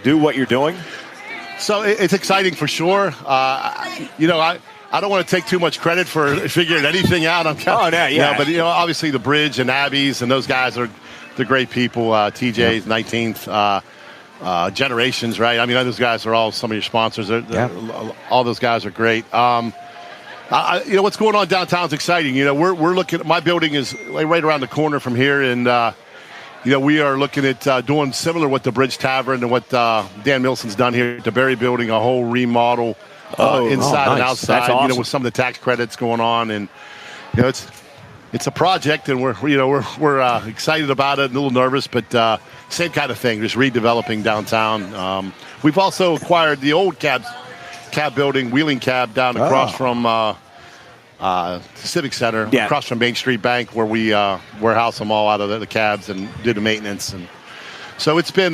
do what you're doing? So it's exciting for sure. I don't want to take too much credit for figuring anything out. But obviously the Bridge and Abby's and those guys they're great people. TJ's 19th Generations, right? I mean, those guys are all some of your sponsors. All those guys are great. What's going on downtown is exciting. We're looking. My building is right around the corner from here, and we are looking at doing similar with the Bridge Tavern and what Dan Milson's done here at the Berry Building, a whole remodel. Inside and outside, That's awesome. with some of the tax credits going on, and it's a project, and we're excited about it, a little nervous, but same kind of thing, just redeveloping downtown. We've also acquired the old cab building, Wheeling Cab, down across from Civic Center, across from Main Street Bank, where we warehouse them all out of the cabs and do the maintenance, and so it's been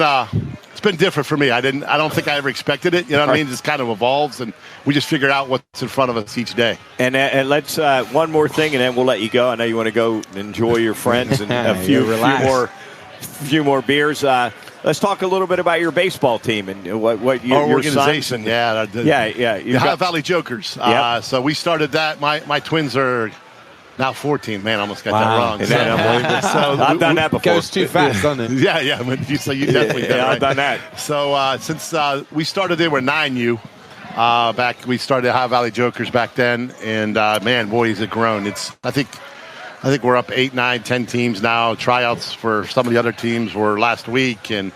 different for me. I don't think I ever expected it. You know what I mean? It just kind of evolves, and we just figure out what's in front of us each day. And let's one more thing, and then we'll let you go. I know you want to go enjoy your friends and a few more beers. Let's talk a little bit about your baseball team and what your organization. The High Valley Jokers. Yep. So we started that. My twins are now 14. Man, I almost got that wrong. Isn't that unbelievable? So I've done that before. Goes too fast, doesn't it? Yeah. So you definitely did. I've done that. So since we started, they were 9U. Back we started High Valley Jokers back then, and man, boy, has it grown. I think we're up 8, 9, 10 teams now. Tryouts for some of the other teams were last week, and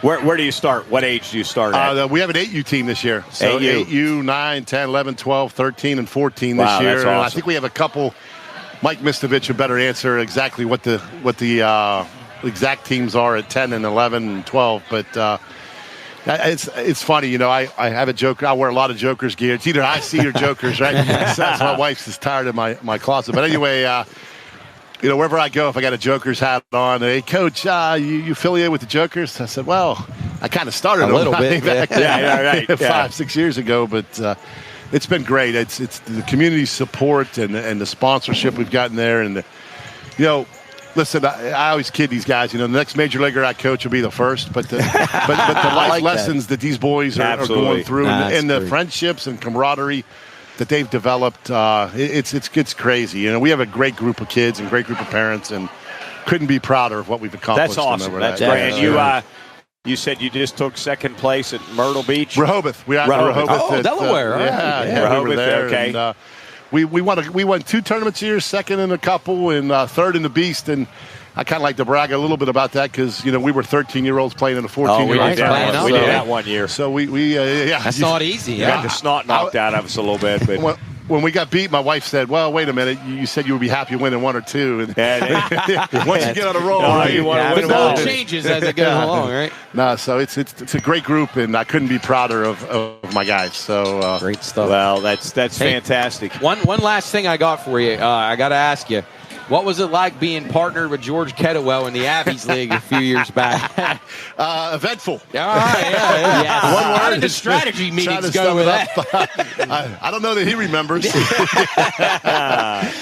where do you start? What age do you start at? We have an 8U team this year. So 8U, 9, 10, 11, 12, 13, and 14 this year. That's awesome. And I think we have a couple. Mike Mistovich would better answer exactly what the exact teams are at 10 and 11 and 12, but it's funny, I have a joker. I wear a lot of Jokers gear. It's either I see or Jokers, right? So my wife's just tired of my closet. But anyway, wherever I go, if I got a Jokers hat on, hey, Coach, you affiliate with the Jokers? I said, well, I kind of started a little bit. Back 5-6 years ago, but it's been great. It's the community support and the sponsorship we've gotten there, and Listen, I always kid these guys. The next major leaguer I coach will be the first. But the life lessons that these boys are going through, and the friendships and camaraderie that they've developed, it's crazy. We have a great group of kids and great group of parents, and couldn't be prouder of what we've accomplished. That's awesome. That's great. And you said you just took second place at Myrtle Beach? Rehoboth. We are Rehoboth. Oh, Delaware. Yeah, we were there. Okay. And, we won 2 tournaments here, second in a couple, and third in the Beast. And I kind of like to brag a little bit about that because we were 13-year-olds playing in a 14-year-old. We did that one year. So we That's not easy. We got the snot knocked out of us a little bit. But when we got beat, my wife said, "Well, wait a minute. You said you would be happy winning 1 or 2, and once you get on a roll, you want to win them all." It changes as it goes along, right? No, so it's a great group, and I couldn't be prouder of my guys. So great stuff. Well, that's fantastic. One last thing I got for you. I got to ask you. What was it like being partnered with George Kettlewell in the Abbeys League a few years back? Eventful. All right, yeah. Yes. How did the strategy meetings go with that? I don't know that he remembers.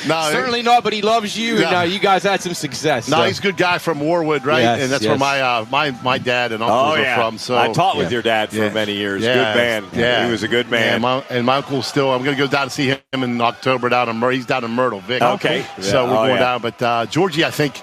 No, Certainly not, but he loves you, and you guys had some success. No, he's a good guy from Warwood, right? Yes, and that's where my dad and uncles are from. So I taught with your dad for many years. Yeah, good man. Yeah. He was a good man. And my uncle's still. I'm going to go down to see him in October down in He's down in Myrtle, Vic. Okay. So we're going down. But Georgie, I think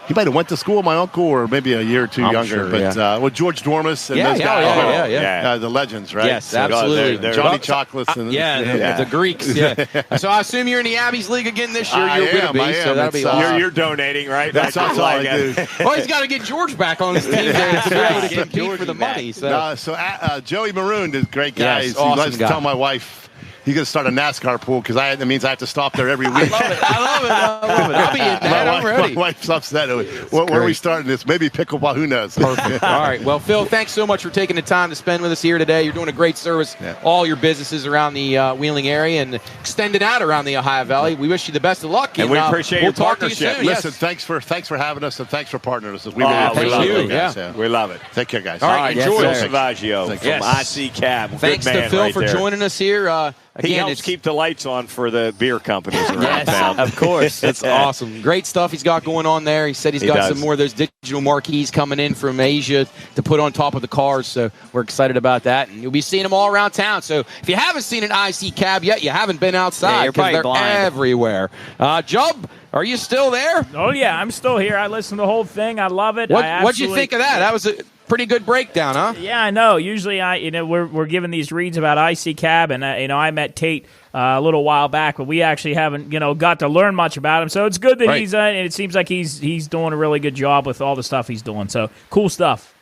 he might have went to school with my uncle, or maybe a year or two younger. Sure, but George Dormus and those guys, the legends, right? Yes, absolutely. They're Johnny Chocolates and the Greeks. Yeah. So I assume you're in the Abbeys League again this year. You're going to be. So that'll be awesome. You're donating, right? That's all I do. Well, he's got to get George back on his team to be able to compete for the money. So Joey Maroon is a great guy. Yes, he awesome likes to guy. tell my wife he's going to start a NASCAR pool because that means I have to stop there every week. I love it. I'll be in that. I'm ready. My wife's upset. Where are we starting this? Maybe pickleball. Who knows? Perfect. All right. Well, Phil, thanks so much for taking the time to spend with us here today. You're doing a great service. All your businesses around the Wheeling area and extending out around the Ohio Valley. We wish you the best of luck. And we appreciate your partnership. Soon. Listen, thanks for having us and thanks for partnering us. We love it. We love it. Take care, guys. All right. Enjoy. Phil Sauvageot from IC Cab. Thanks to Phil for joining us here. He Again, helps keep the lights on for the beer companies around town. Of course. That's awesome. Great stuff he's got going on there. He said he's got some more of those digital marquees coming in from Asia to put on top of the cars, so we're excited about that. And you'll be seeing them all around town. So if you haven't seen an IC Cab yet, you haven't been outside because they're everywhere. Jub, are you still there? Oh, yeah, I'm still here. I listened to the whole thing. I love it. What'd you think of that? That was a pretty good breakdown, huh? Yeah, I know. Usually, we're giving these reads about IC Cab, and I met Tate a little while back, but we actually haven't got to learn much about him. So it's good that he's and it seems like he's doing a really good job with all the stuff he's doing. So cool stuff.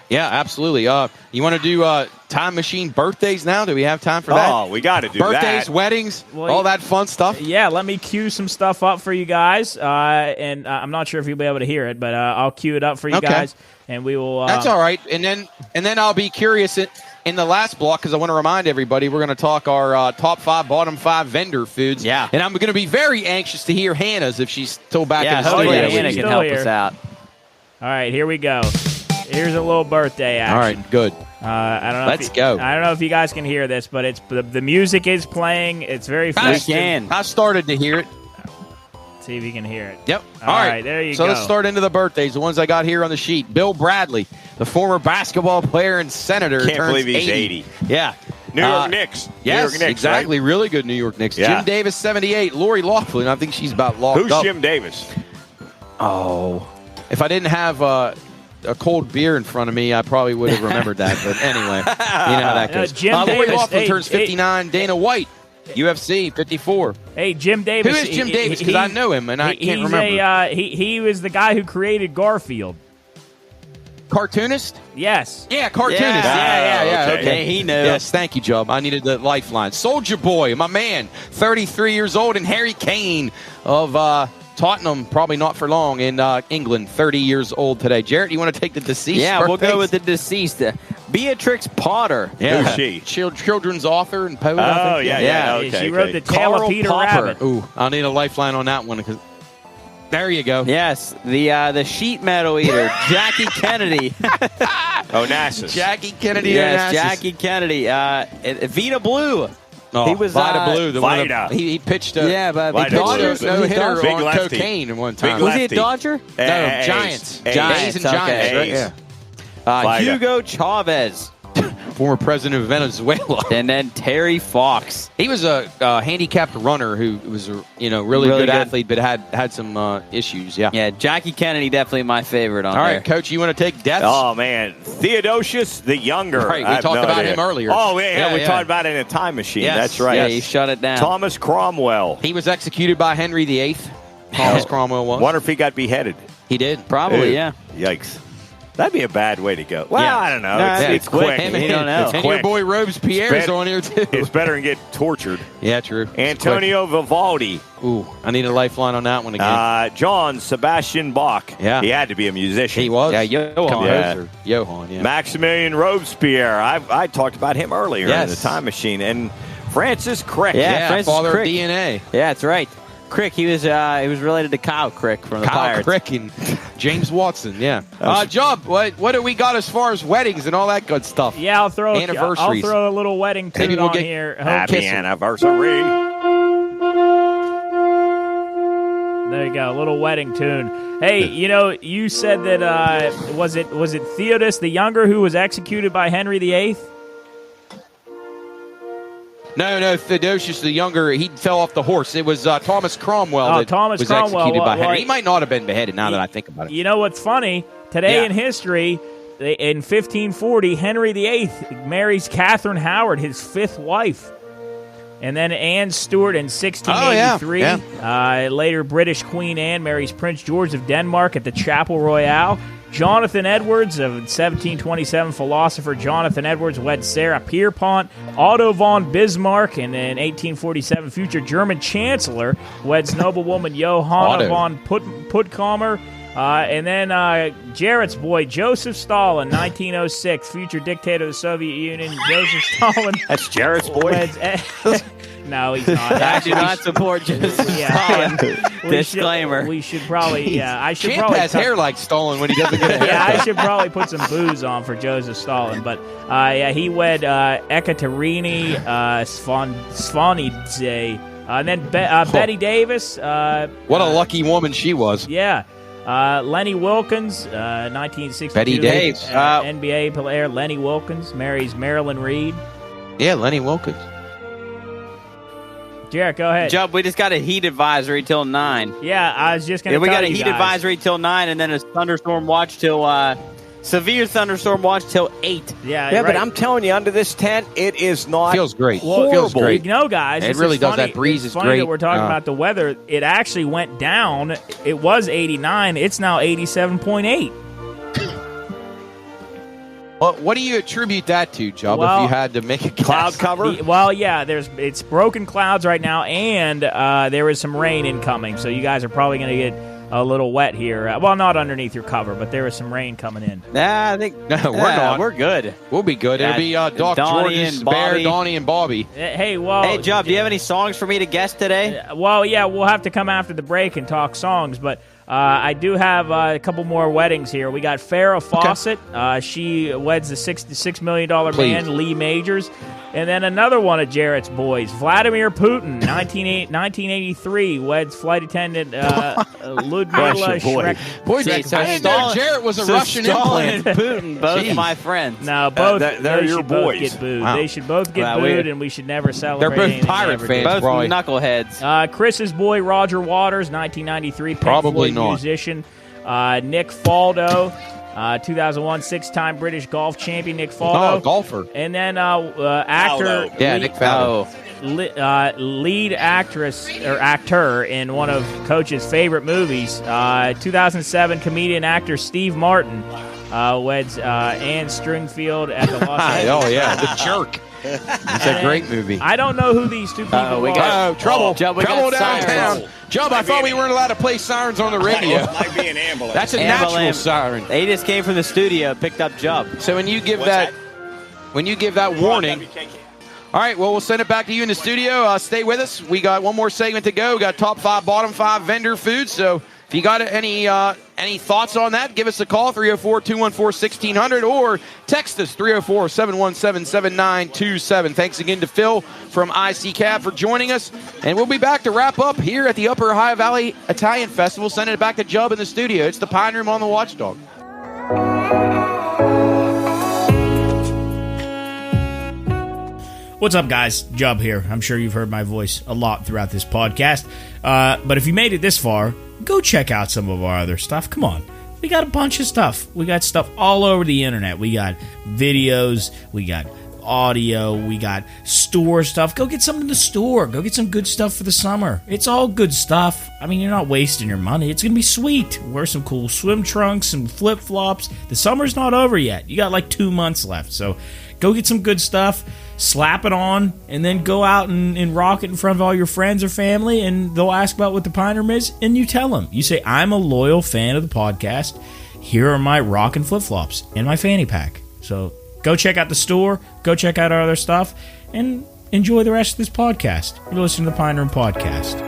Yeah, absolutely. You want to do time machine birthdays now? Do we have time for that? Oh, we got to do birthdays, that. Weddings, all that fun stuff. Yeah, let me cue some stuff up for you guys, and I'm not sure if you'll be able to hear it, but I'll cue it up for you guys, and we will. That's all right, and then I'll be curious in the last block because I want to remind everybody we're going to talk our top 5, bottom 5 vendor foods. Yeah, and I'm going to be very anxious to hear Hannah's if she's still back in the studio. Yeah, Hannah can help us out. All right, here we go. Here's a little birthday action. All right, good. I don't know. Let's go. I don't know if you guys can hear this, but it's the music is playing. It's very festive. I started to hear it. See if you can hear it. Yep. All right, there you go. So let's start into the birthdays, the ones I got here on the sheet. Bill Bradley, the former basketball player and senator. Can't believe he's 80. Yeah. New York Knicks. Yes, New York Knicks, exactly. Right? Really good New York Knicks. Yeah. Jim Davis, 78. Lori Loughlin, I think she's about locked Who's up. Jim Davis? Oh. If I didn't have a cold beer in front of me, I probably would have remembered that. But anyway, you know how that goes. Jim Lori Davis, Loughlin turns 59. Dana White, UFC, 54. Hey, Jim Davis. Who is Jim Davis? Because I know him, and I can't remember. He was the guy who created Garfield. Cartoonist? Yes. Yeah, cartoonist. Yeah. Okay, he knows. Yes, thank you, Job. I needed the lifeline. Soldier Boy, my man, 33 years old, and Harry Kane of Tottenham, probably not for long, in England, 30 years old today. Jarrett, you want to take the deceased? Yeah, birthdays? we'll go with the deceased. Beatrix Potter. Yeah. Who's she? Children's author and poet. Oh, I think. yeah. Okay, She wrote the Tale Carl of Peter Popper. Rabbit. Ooh, I'll need a lifeline on that one because. There you go. Yes, the sheet metal eater, Jackie Kennedy. Onassis. Jackie Kennedy. Yes, Onassis. Jackie Kennedy. Vita Blue. Oh, He was Vida Blue. The one Vida. he pitched a but Vida the Blue. Dodgers. no hitter Big on lefty. cocaine at one time. Big Was he a lefty. Dodger? No, A's. Giants. A's. A's and okay. Giants, right? A's. Yeah. Vida. Hugo Chavez. Former president of Venezuela. And then Terry Fox. He was a handicapped runner who was a really good athlete, but had some issues. Yeah. Yeah, Jackie Kennedy definitely my favorite on All there. right, Coach, you want to take deaths? Oh, man. Theodosius the Younger. Right, we I have talked no about idea. him earlier. Oh, yeah, we Yeah. talked about it in a time machine. Yes. That's right. Yeah, you shut it down. Thomas Cromwell. He was executed by Henry VIII. Thomas Cromwell was. Wonder if he got beheaded. He did. Probably, Ew. yeah. Yikes. That'd be a bad way to go. Well, Yeah. I don't know. Nah, It's it's quick. quick. Him You don't know. It's And your quick. boy Robespierre's It's on here, too. It's better than get tortured. Yeah, true. Antonio Vivaldi. Ooh, I need a lifeline on that one again. John Sebastian Bach. Yeah. He had to be a musician. He was. Yeah, Johann. Composer. Johann, yeah. Maximilian Robespierre. I talked about him earlier in Yes. the time machine. And Francis Crick. Yeah, Francis father Crick. of DNA. Yeah, that's right. Crick, he was related to Kyle Crick from the Kyle Pirates. Crick and James Watson, yeah. Job, what do we got as far as weddings and all that good stuff? Yeah, I'll throw Anniversaries. a little wedding Maybe tune we'll on get here. Happy Kiss him. anniversary. There you go, a little wedding tune. Hey, you said that was it Theodosius the Younger who was executed by Henry VIII? No, Theodosius the Younger, he fell off the horse. It was Thomas Cromwell that Thomas was Cromwell. executed by Well, Henry. He might not have been beheaded now that I think about it. You know what's funny? Today Yeah. in history, in 1540, Henry VIII marries Catherine Howard, his fifth wife. And then Anne Stuart in 1683. Oh, yeah. Later, British Queen Anne marries Prince George of Denmark at the Chapel Royale. Jonathan Edwards of 1727, philosopher Jonathan Edwards weds Sarah Pierpont. Otto von Bismarck, and in 1847, future German Chancellor weds noblewoman Johanna Otto. von Puttkamer. And then Jarrett's boy, Joseph Stalin, 1906, future dictator of the Soviet Union. Joseph Stalin That's Jarrett's boy. weds... No, he's not. I do not support Joseph Stalin. Disclaimer. We should probably... I should Champ probably... has hair like Stalin when he doesn't get a haircut. Yeah, I should probably put some booze on for Joseph Stalin. But he wed Ekaterini Svanidze. And then Betty Davis. What a lucky woman she was. Yeah. Lenny Wilkins, 1962. Betty Davis. NBA player Lenny Wilkins marries Marilyn Reed. Yeah, Lenny Wilkins. Jarrett, go ahead. Jubb, we just got a heat advisory till 9. Yeah, I was just going to We tell got a you heat guys. advisory till 9, and then a thunderstorm watch till severe thunderstorm watch till 8. Yeah, Yeah, right. but I'm telling you, under this tent, it is not. Feels great. Well, Feels great. Guys, It this really is does. funny. That breeze It's is funny great. that we're talking about the weather. It actually went down. It was 89. It's now 87.8. Well, what do you attribute that to, Job, Well, if you had to make a guess? Cloud cover? Well, yeah, it's broken clouds right now, and there is some rain incoming, so you guys are probably going to get a little wet here. Well, not underneath your cover, but there is some rain coming in. Nah, I think No, we're not. We're good. We'll be good. It'll be Doc Donnie George's and Bear, Bobby. Donnie, and Bobby. Hey, well... Hey, Jubb, do you have any songs for me to guess today? Well, yeah, we'll have to come after the break and talk songs, but I do have a couple more weddings here. We got Farrah Fawcett. She weds the $66 million man, Lee Majors. And then another one of Jarrett's boys, Vladimir Putin, 1983, weds flight attendant Ludmila Shrek. Boy, See, I so didn't know Stalin- Jarrett was a So Russian Stalin implant. and Putin, both Jeez. my friends. No, both they're they your should both boys. get booed. Wow. They should both get Wow, booed, we- and we should never celebrate They're both anything they pirate ever fans. did. Both Probably. knuckleheads. Chris's boy, Roger Waters, 1993, Pink Probably Floyd not. musician. Nick Faldo, 2001 six-time British golf champion Nick Faldo. Oh, golfer. And then actor, Yeah, Nick Faldo. lead actress or actor in one of Coach's favorite movies. 2007 comedian actor Steve Martin weds Anne Stringfield at the Los Angeles. Oh, yeah, the jerk. It's a great movie. I don't know who these two people we are. got- Trouble. Jubb, we Trouble got downtown. sirens. Jubb, I thought we weren't allowed to play sirens on the radio. Might be an ambulance. That's a Ambulance. natural siren. They just came from the studio, picked up Jubb. So when you give What's that, when you give that warning, all right, well, we'll send it back to you in the studio. Stay with us. We got one more segment to go. We got top 5, bottom 5 vendor food. So If you got any thoughts on that, give us a call, 304-214-1600, or text us, 304-717-7927. Thanks again to Phil from IC Cab for joining us, and we'll be back to wrap up here at the Upper Ohio Valley Italian Festival. Sending it back to Jubb in the studio. It's the Pine Room on the Watchdog. What's up, guys? Jubb here. I'm sure you've heard my voice a lot throughout this podcast. But if you made it this far, go check out some of our other stuff. Come on. We got a bunch of stuff. We got stuff all over the internet. We got videos. We got audio. We got store stuff. Go get some in the store. Go get some good stuff for the summer. It's all good stuff. I mean, you're not wasting your money. It's going to be sweet. Wear some cool swim trunks, some flip-flops. The summer's not over yet. You got like 2 months left. So go get some good stuff. Slap it on, and then go out and rock it in front of all your friends or family, and they'll ask about what the Pine Room is, and you tell them. You say, I'm a loyal fan of the podcast. Here are my rockin' flip-flops and my fanny pack. So go check out the store, go check out our other stuff, and enjoy the rest of this podcast. You're listening to the Pine Room Podcast.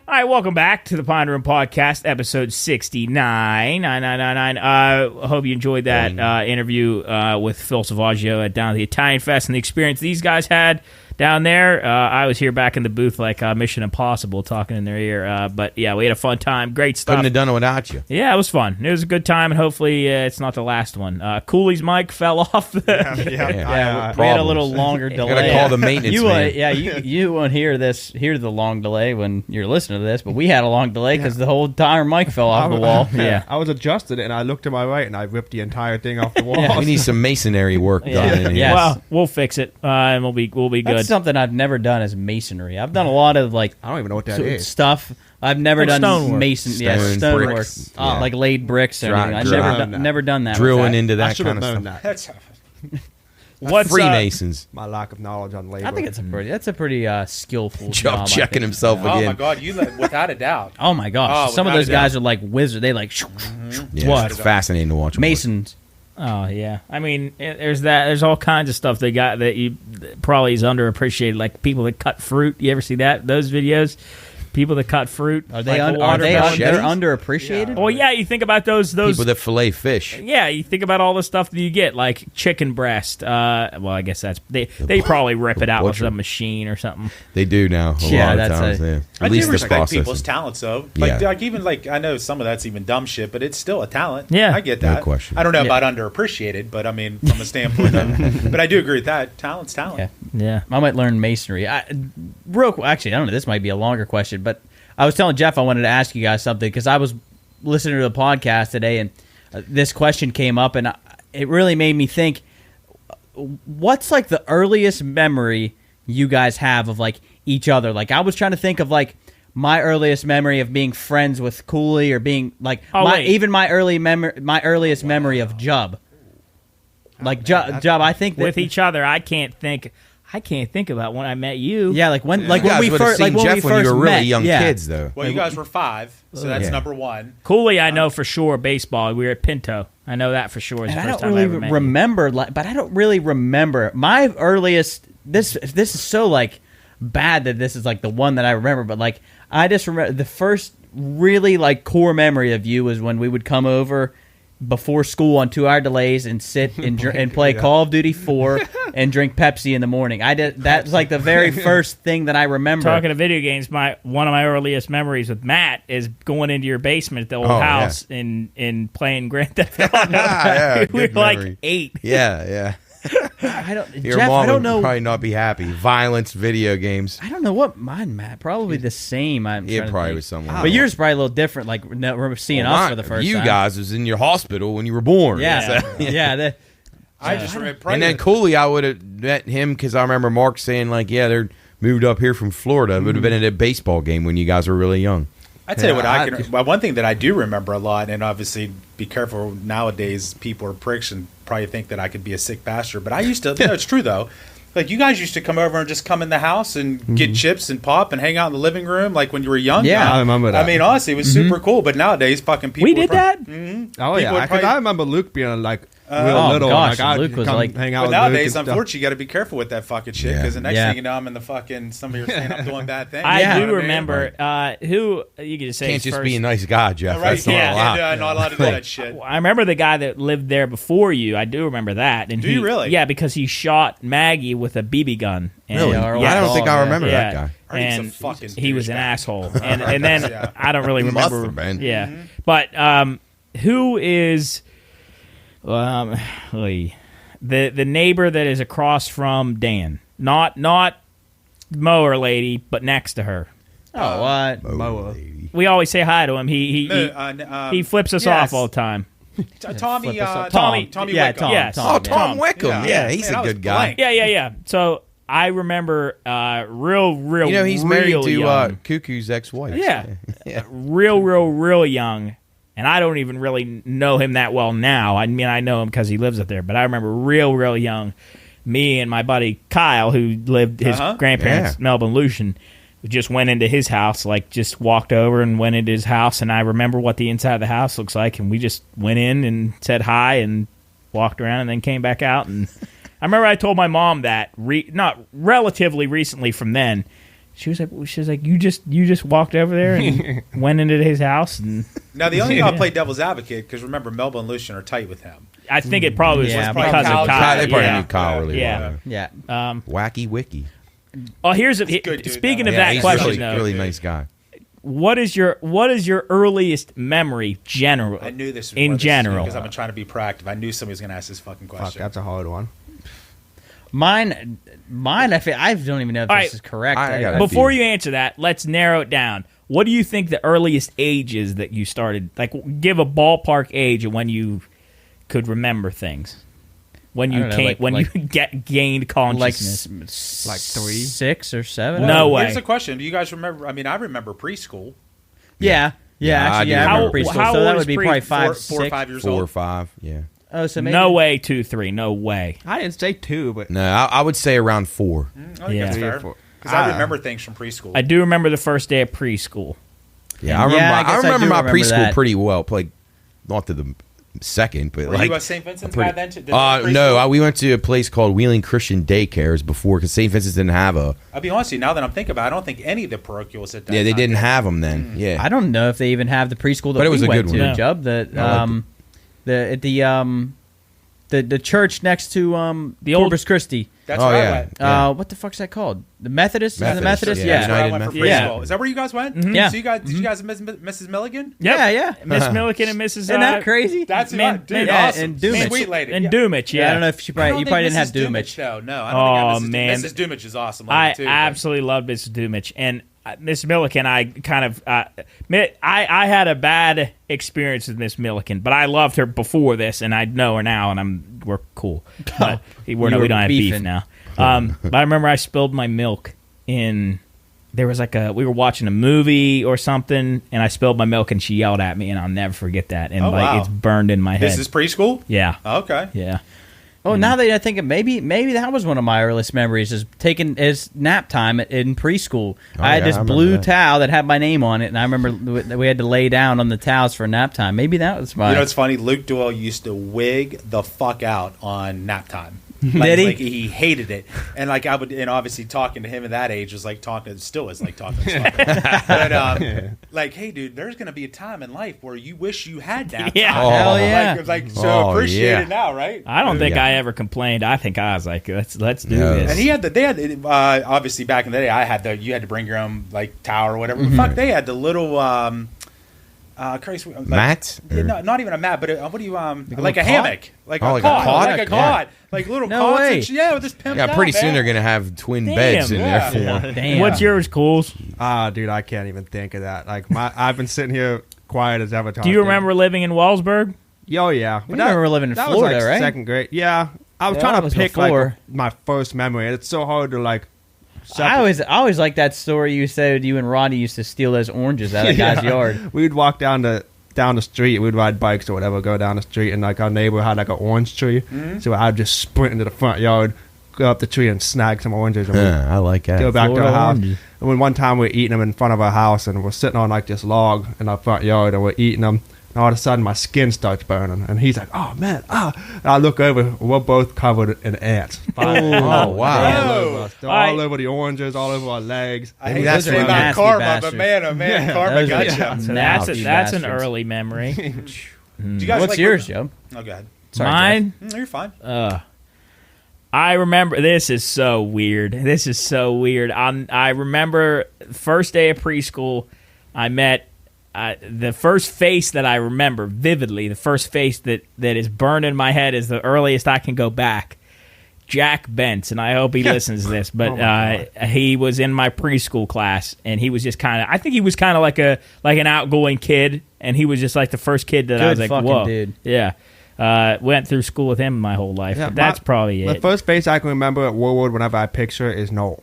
All right, welcome back to the Pine Room Podcast, episode 69. I hope you enjoyed that interview with Phil Sauvageot down at the Italian Fest and the experience these guys had down there. I was here back in the booth like Mission Impossible talking in their ear. But, yeah, we had a fun time. Great stuff. Couldn't have done it without you. Yeah, it was fun. It was a good time, and hopefully it's not the last one. Cooley's mic fell off. We had a little longer delay. Gotta call the maintenance man. You won't hear the long delay when you're listening to this, but we had a long delay because the whole entire mic fell off the wall. Yeah, I was adjusted, and I looked to my right, and I ripped the entire thing off the wall. We need some masonry work done in here. Yes. Well, we'll fix it, and we'll be good. That's something I've never done is masonry. I've done a lot of I don't even know what that is. stuff. I've never done stonework. stonework, bricks. like laid bricks or anything. I've never done that. Drilling into I that should kind have of known stuff. that. What's Freemasons. My lack of knowledge on labor. I think that's a pretty skillful Job job. checking himself Oh again. my God, without a doubt. Oh my gosh, Oh, some of without those a guys doubt. are like wizards. They like Yeah, it's fascinating to watch. them work. masons. Oh yeah, I mean, there's that. There's all kinds of stuff they got that you probably is underappreciated. Like people that cut fruit. You ever see those videos? People that cut fruit. Are they like they're machetes? underappreciated? Well, yeah, you think about those. People that fillet fish. Yeah, you think about all the stuff that you get, like chicken breast. Well, I guess they probably rip it out with butcher. a machine or something. They do now. A Yeah, lot of that's times. a- Yeah. I At do least this respect process. people's talents, though. Yeah. Even I know some of that's even dumb shit, but it's still a talent. Yeah. I get No that. question. I don't know about underappreciated, but I mean, from a standpoint of, but I do agree with that. Talent's talent. Yeah. I might learn masonry. Actually, I don't know. This might be a longer question, but I was telling Jeff I wanted to ask you guys something because I was listening to the podcast today, and this question came up, and it really made me think. What's like the earliest memory you guys have of like each other? Like I was trying to think of like my earliest memory of being friends with Cooley or being like my earliest memory of Jubb. Like Jubb, I think that With each other, I can't think about when I met you. Yeah, like when You guys would have seen Jeff when you were really young kids, though. Well, you guys were 5, so that's number one. Cooley, I know for sure. Baseball. We were at Pinto. I know that for sure. It's the And I first don't time I really ever met remember, but I don't really remember my earliest. This is so like bad that this is like the one that I remember, but like I just remember the first really like core memory of you was when we would come over before school on 2-hour delays and sit and and play Call of Duty 4 and drink Pepsi in the morning. That's like the very first thing that I remember. Talking of video games, one of my earliest memories with Matt is going into your basement at the old house and playing Grand Theft Auto. Yeah, we were good like memory. 8. Yeah. Your Jeff, mom I don't would know. probably not be happy. Violence, video games. I don't know what mine, Matt. Probably the same. It probably was someone. But yours is probably a little different. Like we're seeing us for the first you time. You guys was in your hospital when you were born. Yeah, So- yeah. I just remember. And then Cooley, I would have met him because I remember Mark saying like, "Yeah, they're moved up here from Florida." It would have been at a baseball game when you guys were really young. I tell you what, one thing that I do remember a lot, and obviously be careful nowadays, people are pricks and probably think that I could be a sick bastard, but I used to, no, it's true though. Like you guys used to come over and just come in the house and get chips and pop and hang out in the living room like when you were young. Yeah, I remember that. I mean, honestly, it was super cool, but nowadays fucking people. We did that? Oh yeah, because I remember Luke being like Oh, little. gosh, I'd Luke was come like- hang out But with Luke nowadays, and stuff. unfortunately, you got to be careful with that fucking shit because the next Yeah. thing you know, I'm in the fucking somebody was saying I'm doing bad things. I You know do what mean? remember who you could say Can't his just first, be a nice guy, Jeff. Right? That's not Yeah. allowed. Yeah, not allowed to do that shit. I remember the guy that lived there before you. I do remember that. And Do you really? Yeah, because he shot Maggie with a BB gun. And, Really? Yeah, I don't think I remember yeah. that guy. I think he's a And fucking he was an douchebag. asshole. And then Yeah. I don't really He must remember. have been. Yeah, but who is the neighbor that is across from Dan? Not mower lady, but next to her. Oh, what? Moa. We always say hi to him. He flips us yes. off all the time. Tommy, Flip us up. Tommy. Tommy Yeah, Wickham. Tom. Yes. Tom, Oh, yeah. Tom Wickham. Yeah. Yeah, he's Man, a I was good guy. blank. Yeah. So I remember real You know, he's married real to young. Cuckoo's ex-wife. Yeah. Yeah. real young. And I don't even really know him that well now. I mean, I know him because he lives up there. But I remember real young, me and my buddy Kyle, who lived his grandparents, Yeah. Melbourne Lucian, just went into his house, like just walked over and went into his house. And I remember what the inside of the house looks like. And we just went in and said hi and walked around and then came back out. And I remember I told my mom that, not relatively recently from then. She was like, you just walked over there and went into his house, and Now, the only thing I'll play devil's advocate, because remember, Melba and Lucian are tight with him. I think it probably was Yeah, because Kyle- of Kyle. They probably yeah. knew Kyle really Yeah. well. Yeah. Wacky Wiki. Oh, here's good dude, speaking though. of Yeah, that he's question really, though. really nice guy. What is your earliest memory general? I knew this was in general. because I've been trying to be proactive. I knew somebody was going to ask this fucking Fuck, question. that's a hard one. Mine. I don't even know if All this right. is correct. I got it. Before you answer that, let's narrow it down. What do you think the earliest age is that you started? Like, give a ballpark age of when you could remember things. When I you don't know, came, like- when like- you gained like consciousness. Like 3? 6 or 7. No way. Here's the question: do you guys remember? I mean, I remember preschool. Yeah. Yeah, I Actually, do yeah. I remember. remember preschool. How So that old would is be pre- probably 5, Four or 6. 5 years 4 or old. 5, yeah. Oh, so maybe No way, 2, 3. No way. I didn't say 2, but No, I would say around 4. I think Yeah. that's 3 or fair. 4. Because I remember things from preschool. I do remember the first day of preschool. Yeah, I Yeah, remember. I I guess I remember do my remember preschool that. pretty well. Like, not to the second, but Were like you a St. Vincent's pretty- guy then? Did they have no, preschool? we went to a place called Wheeling Christian Daycares before because St. Vincent's didn't have a. I'll be honest with you. Now that I'm thinking about it, I don't think any of the parochials at that Yeah, they time didn't did. have them then. Yeah, I don't know if they even have the preschool that But it was we a went good to, one. Jub. The church next to the old- Corpus Christi. That's Oh, where yeah. I went. Yeah. What the fuck's that called? The Methodist? Is it the Methodist, Methodist? yeah. Yeah. That's where I United went for Methodist. preschool. Is that where you guys went? Yeah. So you guys, did you guys miss Mrs. Milligan? Yeah, yeah. Miss Milliken and Mrs. Isn't that crazy? That's Man- dude, yeah, awesome. and Doomich. Sweet lady. and yeah. Doomich, Yeah, yeah. I don't know if you probably didn't have Doomich. though. No, I don't Oh, think I man. Mrs. Doomich is awesome. I too, but- absolutely love Mrs. Doomich. And Miss Milliken, I kind of I had a bad experience with Miss Milliken, but I loved her before this, and I know her now, and we're cool. But we were don't have beef beefing. now. But I remember I spilled my milk in. There was we were watching a movie or something, and I spilled my milk, and she yelled at me, and I'll never forget that. And Oh, wow. it's burned in my head. This is preschool? Yeah, Okay. yeah. Oh, now that I think it, maybe that was one of my earliest memories is taking as nap time in preschool. I had yeah, this I remember blue that. towel that had my name on it, and I remember we had to lay down on the towels for nap time. Maybe that was mine. You know, it's funny. Luke Doyle used to wig the fuck out on nap time. Did he? Like, he hated it, and like I would, and obviously talking to him at that age was like talking. Still is like talking. To but like, hey, dude, there's gonna be a time in life where you wish you had nap Yeah. time. Oh. Hell yeah. Like so Oh, appreciate yeah. it now, right? I don't think Yeah. I ever complained. I think I was like, let's do No. this. And they had obviously back in the day, you had to bring your own like towel or whatever. But fuck, they had the little Christ, like, Mat? Yeah, not even a mat, but what do you like a cot? hammock, like Oh, a like a cot, cot? like a cot, like little No cots. way. And shit. Yeah, with this pimped Yeah, out, pretty soon man. they're gonna have twin Damn, beds in yeah. there for 'em. Damn. What's yours, Cools? dude, I can't even think of that. Like I've been sitting here quiet as ever. Do you remember living in Wellsburg? Oh yeah, We remember living in that Florida, was like right? second grade. Yeah, I was Yeah, trying that to was pick before. like my first memory, and it's so hard to like. I always like that story you said you and Ronnie used to steal those oranges out of the guy's yard. We'd walk down the street. We'd ride bikes or whatever, go down the street, and like our neighbor had like an orange tree, so I'd just sprint into the front yard, go up the tree, and snag some oranges, and we'd Yeah, I like go that. back to Florida our house. oranges. And when one time we were eating them in front of our house, and we're sitting on like this log in our front yard, and we're eating them. And all of a sudden, my skin starts burning. And he's like, oh, man, ah. And I look over. We're both covered in ants. Oh, wow. All over us. They're all over the oranges, all over our legs. I hate that's to say nasty about karma, bastards. but man, karma Those got are- you. That's Nasty that's an bastards. early memory. Do you guys What's like yours, Joe? Oh, go ahead. Sorry, Mine. No, you're fine. I remember, this is so weird. I remember first day of preschool, I met the first face that I remember vividly, the first face that is burned in my head is the earliest I can go back. Jack Bentz, and I hope he listens to this, but he was in my preschool class, and he was just kind of, I think he was kind of like an outgoing kid, and he was just like the first kid that I was like, fucking whoa. dude. Yeah. Went through school with him my whole life. Yeah, but that's probably The it. first face I can remember at Woolwood whenever I picture is Noel.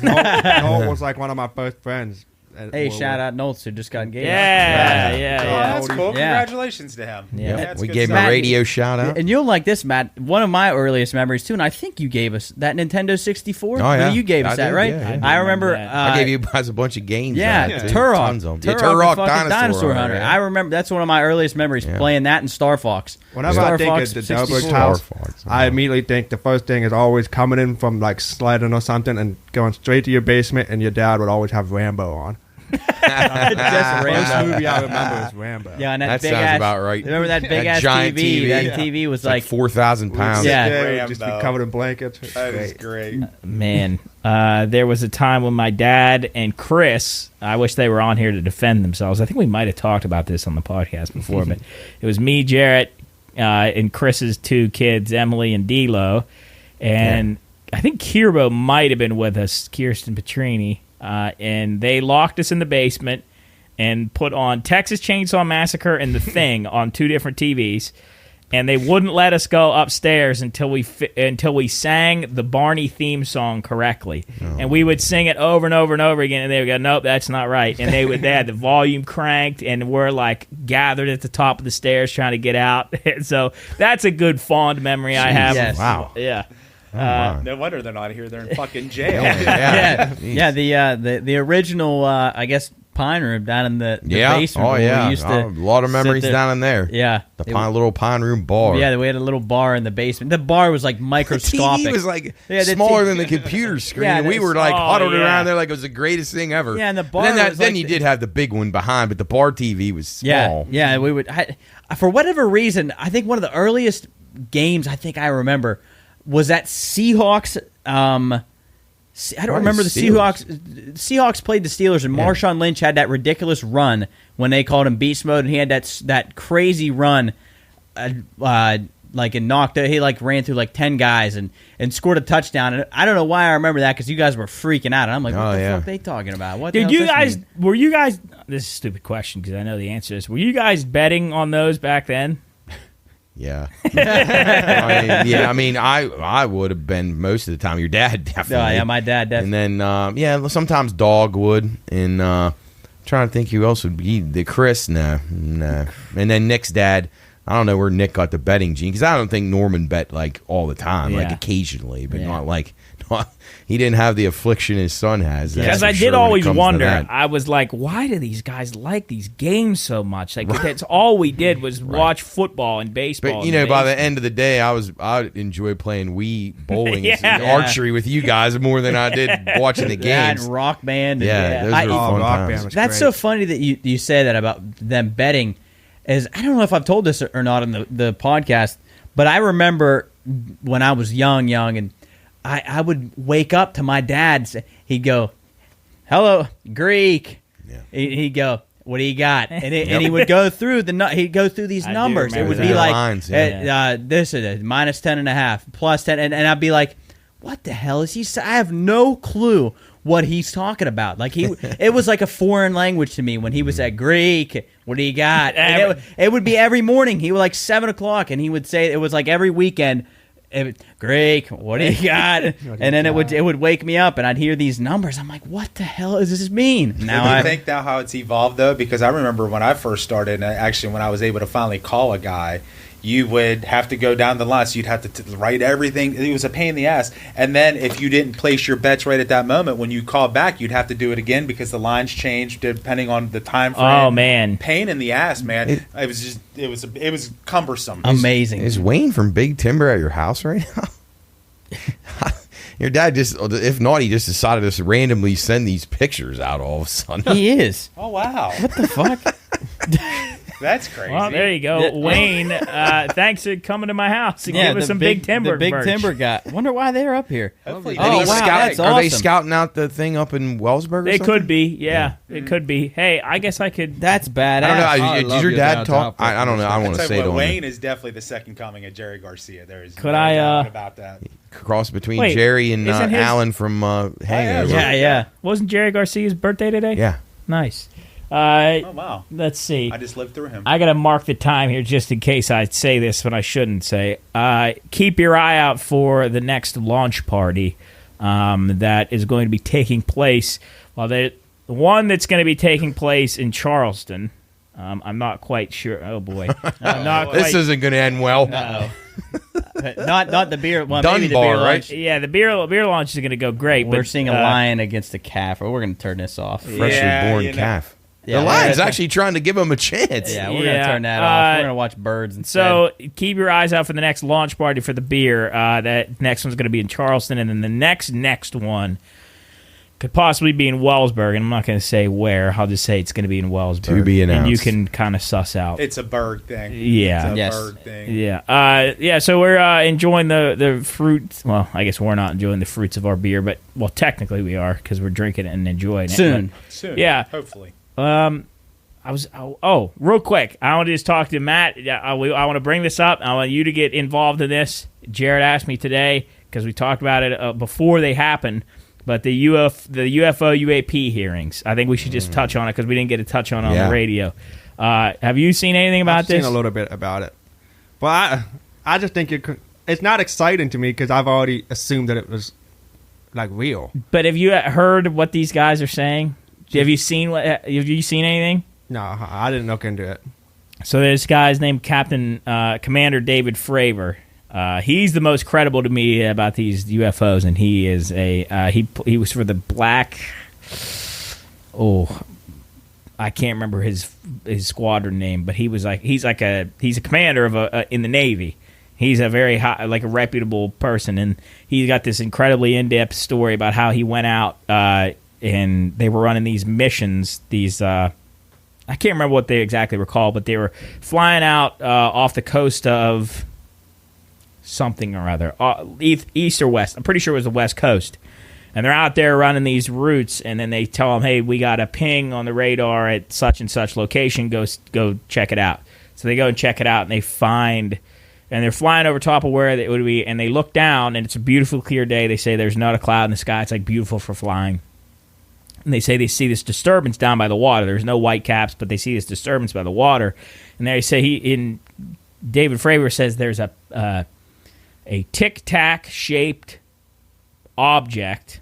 Noel was like one of my first friends. Hey, shout out Nolts who just got engaged. Yeah. Oh, that's cool. Yeah. Congratulations to him. Yeah. That's We good gave him stuff. a radio shout out. And you'll like this, Matt. One of my earliest memories too, and I think you gave us that Nintendo 64. Oh, yeah. You gave us I that, did, right? yeah, yeah. I remember. that. I gave you guys a bunch of games. Yeah, on it, too. Turok. Tons of them. Yeah, Turok, Turok fucking Dinosaur Hunter. yeah. I remember that's one of my earliest memories, Yeah. playing that and Star Fox. Whenever Star I think Fox of the 64. Delberg's house, Star Fox, I immediately think the first thing is always coming in from like sledding or something and going straight to your basement, and your dad would always have Rambo on. Just First Rambo. movie I remember is Rambo. Yeah, and That big sounds ass, about right. Remember that big ass giant TV? TV. That Yeah. TV was It's like like 4,000 pounds. Yeah. It would just be Rambo. covered in blankets. That is great. Man, there was a time when my dad and Chris, I wish they were on here to defend themselves. I think we might have talked about this on the podcast before, but it was me, Jarrett, and Chris's two kids, Emily and D'Lo, and I think Kirbo might have been with us, Kirsten Petrini, and they locked us in the basement and put on Texas Chainsaw Massacre and The Thing on two different TVs. And they wouldn't let us go upstairs until we sang the Barney theme song correctly. And we would sing it over and over and over again, and they would go, "Nope, that's not right." And they had the volume cranked, and we're like gathered at the top of the stairs trying to get out. So that's a good fond memory I have. Yes. Wow. Yeah. No wonder they're not here. They're in fucking jail. yeah, the original I guess pine room down in the basement. Oh, where we yeah. used to A lot of memories sit there. down in there. Yeah, The little pine room bar. Yeah, we had a little bar in the basement. The bar was like The microscopic. TV was like Yeah, the smaller t- than the computer screen. Yeah, and we that's- were like oh, huddled yeah. around there like it was the greatest thing ever. Yeah, and the But bar then, was then like you the- did have the big one behind, but the bar TV was small. Yeah, we would. For whatever reason, I think one of the earliest games I think I remember was that Seahawks. I don't remember the Steelers. Seahawks. Seahawks played the Steelers, and Marshawn Lynch had that ridiculous run when they called him Beast Mode, and he had that crazy run, like and knocked. He like ran through like 10 guys and scored a touchdown. And I don't know why I remember that because you guys were freaking out. And I'm like, what the fuck are they talking about? What? Dude, the you hell guys, does this mean? were you guys, this is a stupid question because I know the answer to this. Were you guys betting on those back then? Yeah. I mean, I would have been most of the time. Your dad definitely. Oh, yeah, my dad definitely. And then, sometimes Dog would. And trying to think who else would be. The Chris, no. And then Nick's dad. I don't know where Nick got the betting gene because I don't think Norman bet like all the time, like Yeah. occasionally, but not like. He didn't have the affliction his son has. that's Because for I sure did when it always comes to wonder. that. I was like, why do these guys like these games so much? Like that's all we did was watch football and baseball. But you know, by the end of the day, I enjoy playing Wii bowling Yeah. and archery with you guys more than I did watching the Yeah, and games. Rock Band. And, Yeah, those were fun Rock times. Band was That's great. so funny that you say that about them betting. Is I don't know if I've told this or not on the podcast, but I remember when I was young, and I would wake up to my dad. He'd go, "Hello, Greek." Yeah. He'd go, "What do you got?" And he would go through he'd go through these I do numbers. It remember would be that. like Lines, yeah. this is it, minus 10.5, plus 10, and I'd be like, "What the hell is he saying?" I have no clue what he's talking about. Like it was like a foreign language to me when he was at Greek. What do you got? And it would be every morning. He would like 7:00, and he would say it was like every weekend. Greek, what do you got? And then it would wake me up, and I'd hear these numbers. I'm like, what the hell does this mean? Now I think now how it's evolved though, because I remember when I first started, and actually when I was able to finally call a guy, you would have to go down the line, so you'd have to write everything. It was a pain in the ass. And then if you didn't place your bets right at that moment, when you called back, you'd have to do it again because the lines changed depending on the time frame. Oh man, pain in the ass, man. It was cumbersome. Amazing. Is Wayne from Big Timber at your house right now? Your dad just, if not, he just decided to just randomly send these pictures out all of a sudden. He is. Oh wow, what the fuck? That's crazy. Well, there you go, Wayne. Thanks for coming to my house and give us some big timber. The big merch. timber guy. Wonder why they're up here. Hopefully that's Are they awesome. scouting out the thing up in Wellsburg? Or It something? could be, yeah. It could be. Hey, I guess I could. That's badass. I don't know. I Did love your your dad dad talk? talk. I don't know. I don't want to I'll tell say you it what, on Wayne is definitely the second coming of Jerry Garcia. There is Could no I, doubt about that. cross between Wait, Jerry and isn't his- Alan from Hangover. Yeah. Wasn't Jerry Garcia's birthday today? Yeah. Nice. Oh wow, Let's see. I just lived through him. I got to mark the time here just in case I say this when I shouldn't say. Keep your eye out for the next launch party that is going to be taking place. Well, the one that's going to be taking place in Charleston. I'm not quite sure. Oh boy, I'm not This quite. isn't going to end well. not the beer. Well, maybe the Dunbar, beer right? lunch. Yeah, the beer launch is going to go great. We're but, seeing a lion against a calf, or we're going to turn this off. Freshly Yeah, born you know. calf. Yeah, the Lion's actually trying to give him a chance. Yeah, we're going Yeah, to turn that off. We're going to watch birds instead. So keep your eyes out for the next launch party for the beer. That next one's going to be in Charleston, and then the next one could possibly be in Wellsburg. And I'm not going to say where. I'll just say it's going to be in Wellsburg. To be announced. And you can kind of suss out. It's a Berg thing. Yeah. It's a Yes. Berg thing. Yeah. So we're enjoying the fruit. Well, I guess we're not enjoying the fruits of our beer, but technically we are because we're drinking it and enjoying it. Soon. Soon. Yeah. Hopefully. Real quick, I want to just talk to Matt. I want to bring this up. I want you to get involved in this. Jarrett asked me today because we talked about it before they happened. But the UFO UAP hearings, I think we should just touch on it because we didn't get to touch on it on the radio. Have you seen anything about I've this? seen a little bit about it, but I just think it's not exciting to me because I've already assumed that it was like real. But have you heard what these guys are saying? Have you seen anything? No, I didn't look into it. So this guy's named Commander David Fravor. He's the most credible to me about these UFOs, and he is he was for the Black. Oh, I can't remember his squadron name, but he's a commander of in the Navy. He's a very high, a reputable person, and he's got this incredibly in-depth story about how he went out and they were running these missions. I can't remember what they exactly were called, but they were flying out off the coast of something or other, east or west. I'm pretty sure it was the west coast. And they're out there running these routes, and then they tell them, hey, we got a ping on the radar at such and such location. Go check it out. So they go and check it out, and they find, and they're flying over top of where it would be, and they look down, and it's a beautiful, clear day. They say there's not a cloud in the sky. It's beautiful for flying. And they say they see this disturbance down by the water. There's no white caps, but they see this disturbance by the water. And they say David Fravor says there's a tic-tac shaped object,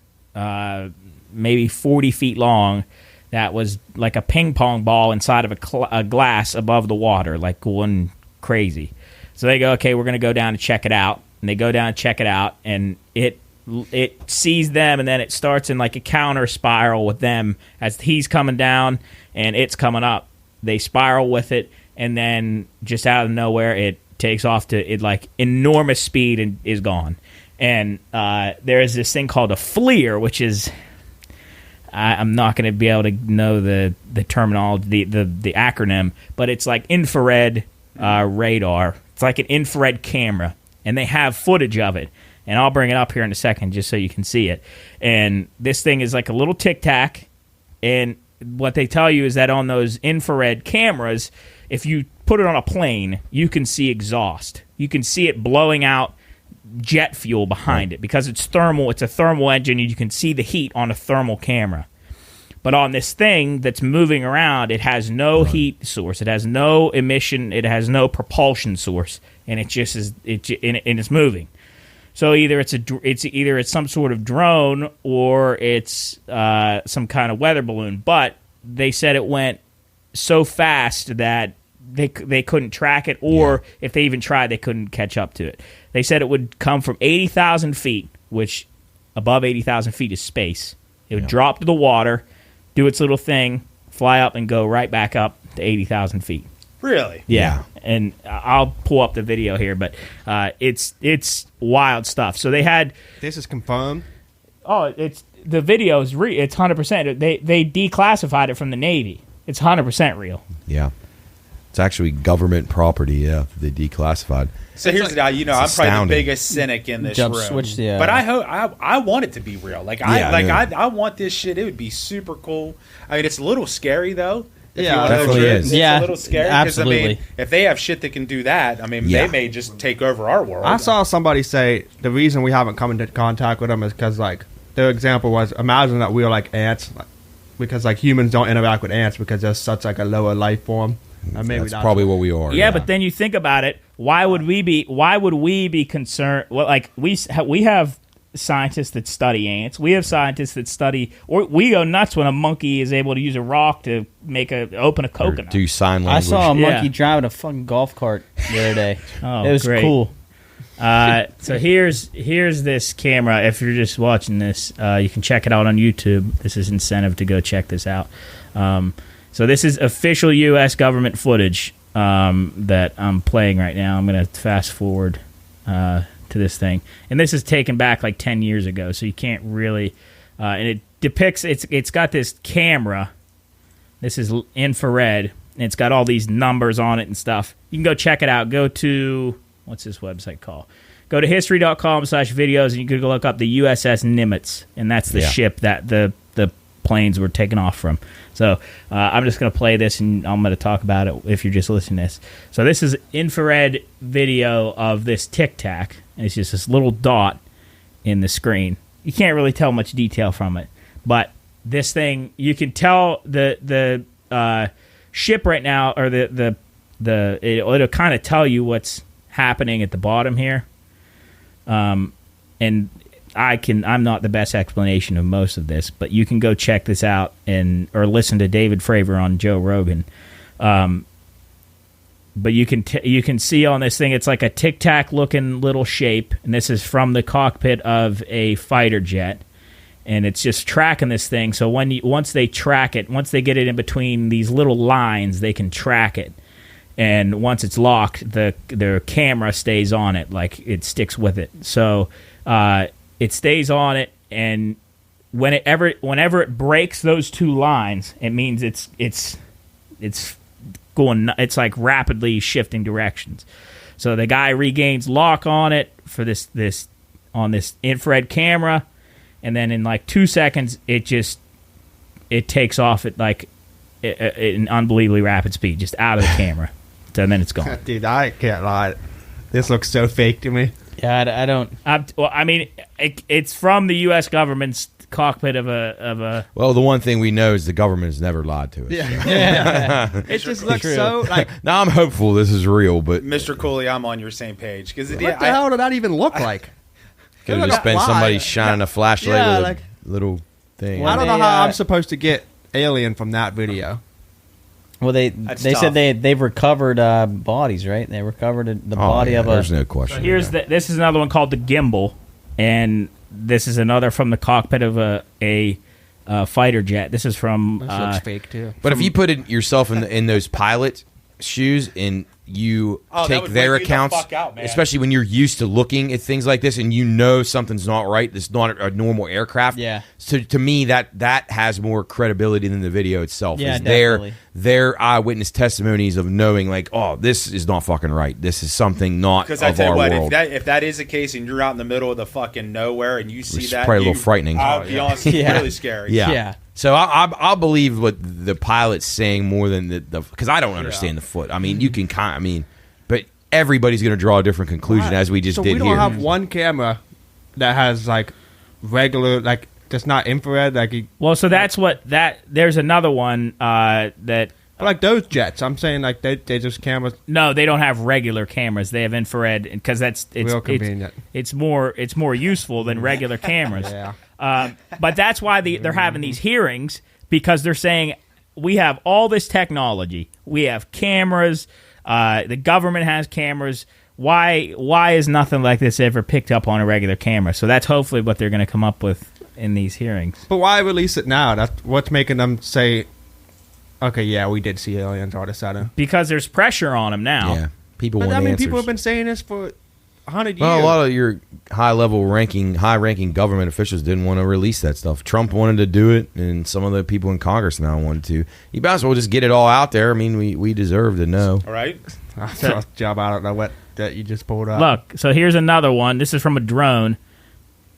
maybe 40 feet long, that was like a ping pong ball inside of a glass above the water, going crazy. So they go, okay, we're going to go down and check it out. And they go down and check it out, and it sees them, and then it starts in a counter spiral with them as he's coming down and it's coming up. They spiral with it, and then just out of nowhere, it takes off to enormous speed and is gone. And there is this thing called a FLIR, which is I'm not going to be able to know the terminology, the acronym, but it's infrared radar. It's like an infrared camera, and they have footage of it. And I'll bring it up here in a second just so you can see it. And this thing is like a little tic-tac. And what they tell you is that on those infrared cameras, if you put it on a plane, you can see exhaust. You can see it blowing out jet fuel behind it because it's thermal. It's a thermal engine, and you can see the heat on a thermal camera. But on this thing that's moving around, it has no heat source. It has no emission. It has no propulsion source. And it just is. And it's moving. So either it's some sort of drone or it's some kind of weather balloon. But they said it went so fast that they couldn't track it, or if they even tried, they couldn't catch up to it. They said it would come from 80,000 feet, which above 80,000 feet is space. It would drop to the water, do its little thing, fly up, and go right back up to 80,000 feet. Really? Yeah. And I'll pull up the video here, but it's wild stuff. So they had... This is confirmed? Oh, it's the video is it's 100%. They declassified it from the Navy. It's 100% real. Yeah. It's actually government property, yeah. They declassified. So here's the I'm probably astounding. the biggest cynic in this room. Switch, But I hope I want it to be real. I want this shit. It would be super cool. I mean, it's a little scary though. Yeah, it definitely is. It's a little scary because I mean, absolutely. if they have shit that can do that, I mean, they may just take over our world. I saw somebody say the reason we haven't come into contact with them is because, like, their example was, imagine that we were like ants, because like humans don't interact with ants because they're such like a lower life form. Maybe That's probably what we are. Yeah, but then you think about it. Why would we be concerned? Well, like we have scientists that study ants. We have scientists that study, or we go nuts when a monkey is able to use a rock to open a Or coconut. do sign I language. saw a monkey Yeah. driving a fucking golf cart the other day. Oh, it was great. cool. So here's this camera. If you're just watching this, you can check it out on YouTube. This is incentive to go check this out. So this is official U.S. government footage that I'm playing right now. I'm going to fast forward to this thing, and this is taken back like 10 years ago, so you can't really. And it depicts it's got this camera. This is infrared, and it's got all these numbers on it and stuff. You can go check it out. Go to what's this website called? Go to history.com/videos, and you can go look up the USS Nimitz, and that's the ship that the planes were taken off from. So I'm just going to play this, and I'm going to talk about it if you're just listening to this. So this is infrared video of this Tic Tac, and it's just this little dot in the screen. You can't really tell much detail from it, but this thing, you can tell the ship right now, or it'll kind of tell you what's happening at the bottom here. And I'm not the best explanation of most of this, but you can go check this out or listen to David Fravor on Joe Rogan. But you can see on this thing, it's like a Tic Tac looking little shape, and this is from the cockpit of a fighter jet, and it's just tracking this thing. So once they track it, once they get it in between these little lines, they can track it. And once it's locked, the camera stays on it, like it sticks with it. So it stays on it, and whenever it breaks those two lines, it means it's going. It's like rapidly shifting directions. So the guy regains lock on it for this infrared camera, and then in like 2 seconds, it takes off at like an unbelievably rapid speed, just out of the camera. And then it's gone. Dude, I can't lie. This looks so fake to me. Yeah, I don't. I mean, it's from the U.S. government's cockpit of a. Well, the one thing we know is the government has never lied to us. Yeah. It just looks so like. Now I'm hopeful this is real, but Mr. Cooley, I'm on your same page because What the hell did that even look like? could have just been somebody shining a flashlight with a little thing. I don't know how I'm supposed to get alien from that video. Well, they That's said tough. they've recovered bodies, right? They recovered the body of a. There's no question. This is another one called the gimbal, and this is another from the cockpit of a fighter jet. This is from. This looks fake too. But if you put yourself in those pilot shoes and you that take would their freak you the accounts, fuck out, man. especially when you're used to looking at things like this and you know something's not right, this is not a normal aircraft. Yeah. So to me, that has more credibility than the video itself. Yeah, Is definitely. their eyewitness testimonies of knowing, like, oh, this is not fucking right. This is something not Because of I tell you our what, world. if that is the case and you're out in the middle of the fucking nowhere and you see It's that, probably a little frightening. I'll be honest, Yeah. really scary. Yeah. Yeah. So I'll believe what the pilot's saying more than the because I don't understand the foot. I mean, you can but everybody's going to draw a different conclusion as we just so did we don't here. have one camera that has like regular, like just not infrared. Like Well, so that's what that. There's another one that Like those jets, I'm saying like they just cameras. No, they don't have regular cameras. They have infrared because Real convenient. It's more useful than regular cameras. Yeah. But that's why they're having these hearings, because they're saying we have all this technology. We have cameras. The government has cameras. Why is nothing like this ever picked up on a regular camera? So that's hopefully what they're going to come up with in these hearings. But why release it now? That's what's making them say, okay, yeah, we did see aliens all of a sudden. Because there's pressure on them now. Yeah, people But want I mean, answers. people have been saying this for 100 years. Well, a lot of your high-ranking government officials didn't want to release that stuff. Trump wanted to do it, and some of the people in Congress now wanted to. You might as well just get it all out there. I mean, we deserve to know. All right. Job, I don't know what that you just pulled up. Look, so here's another one. This is from a drone,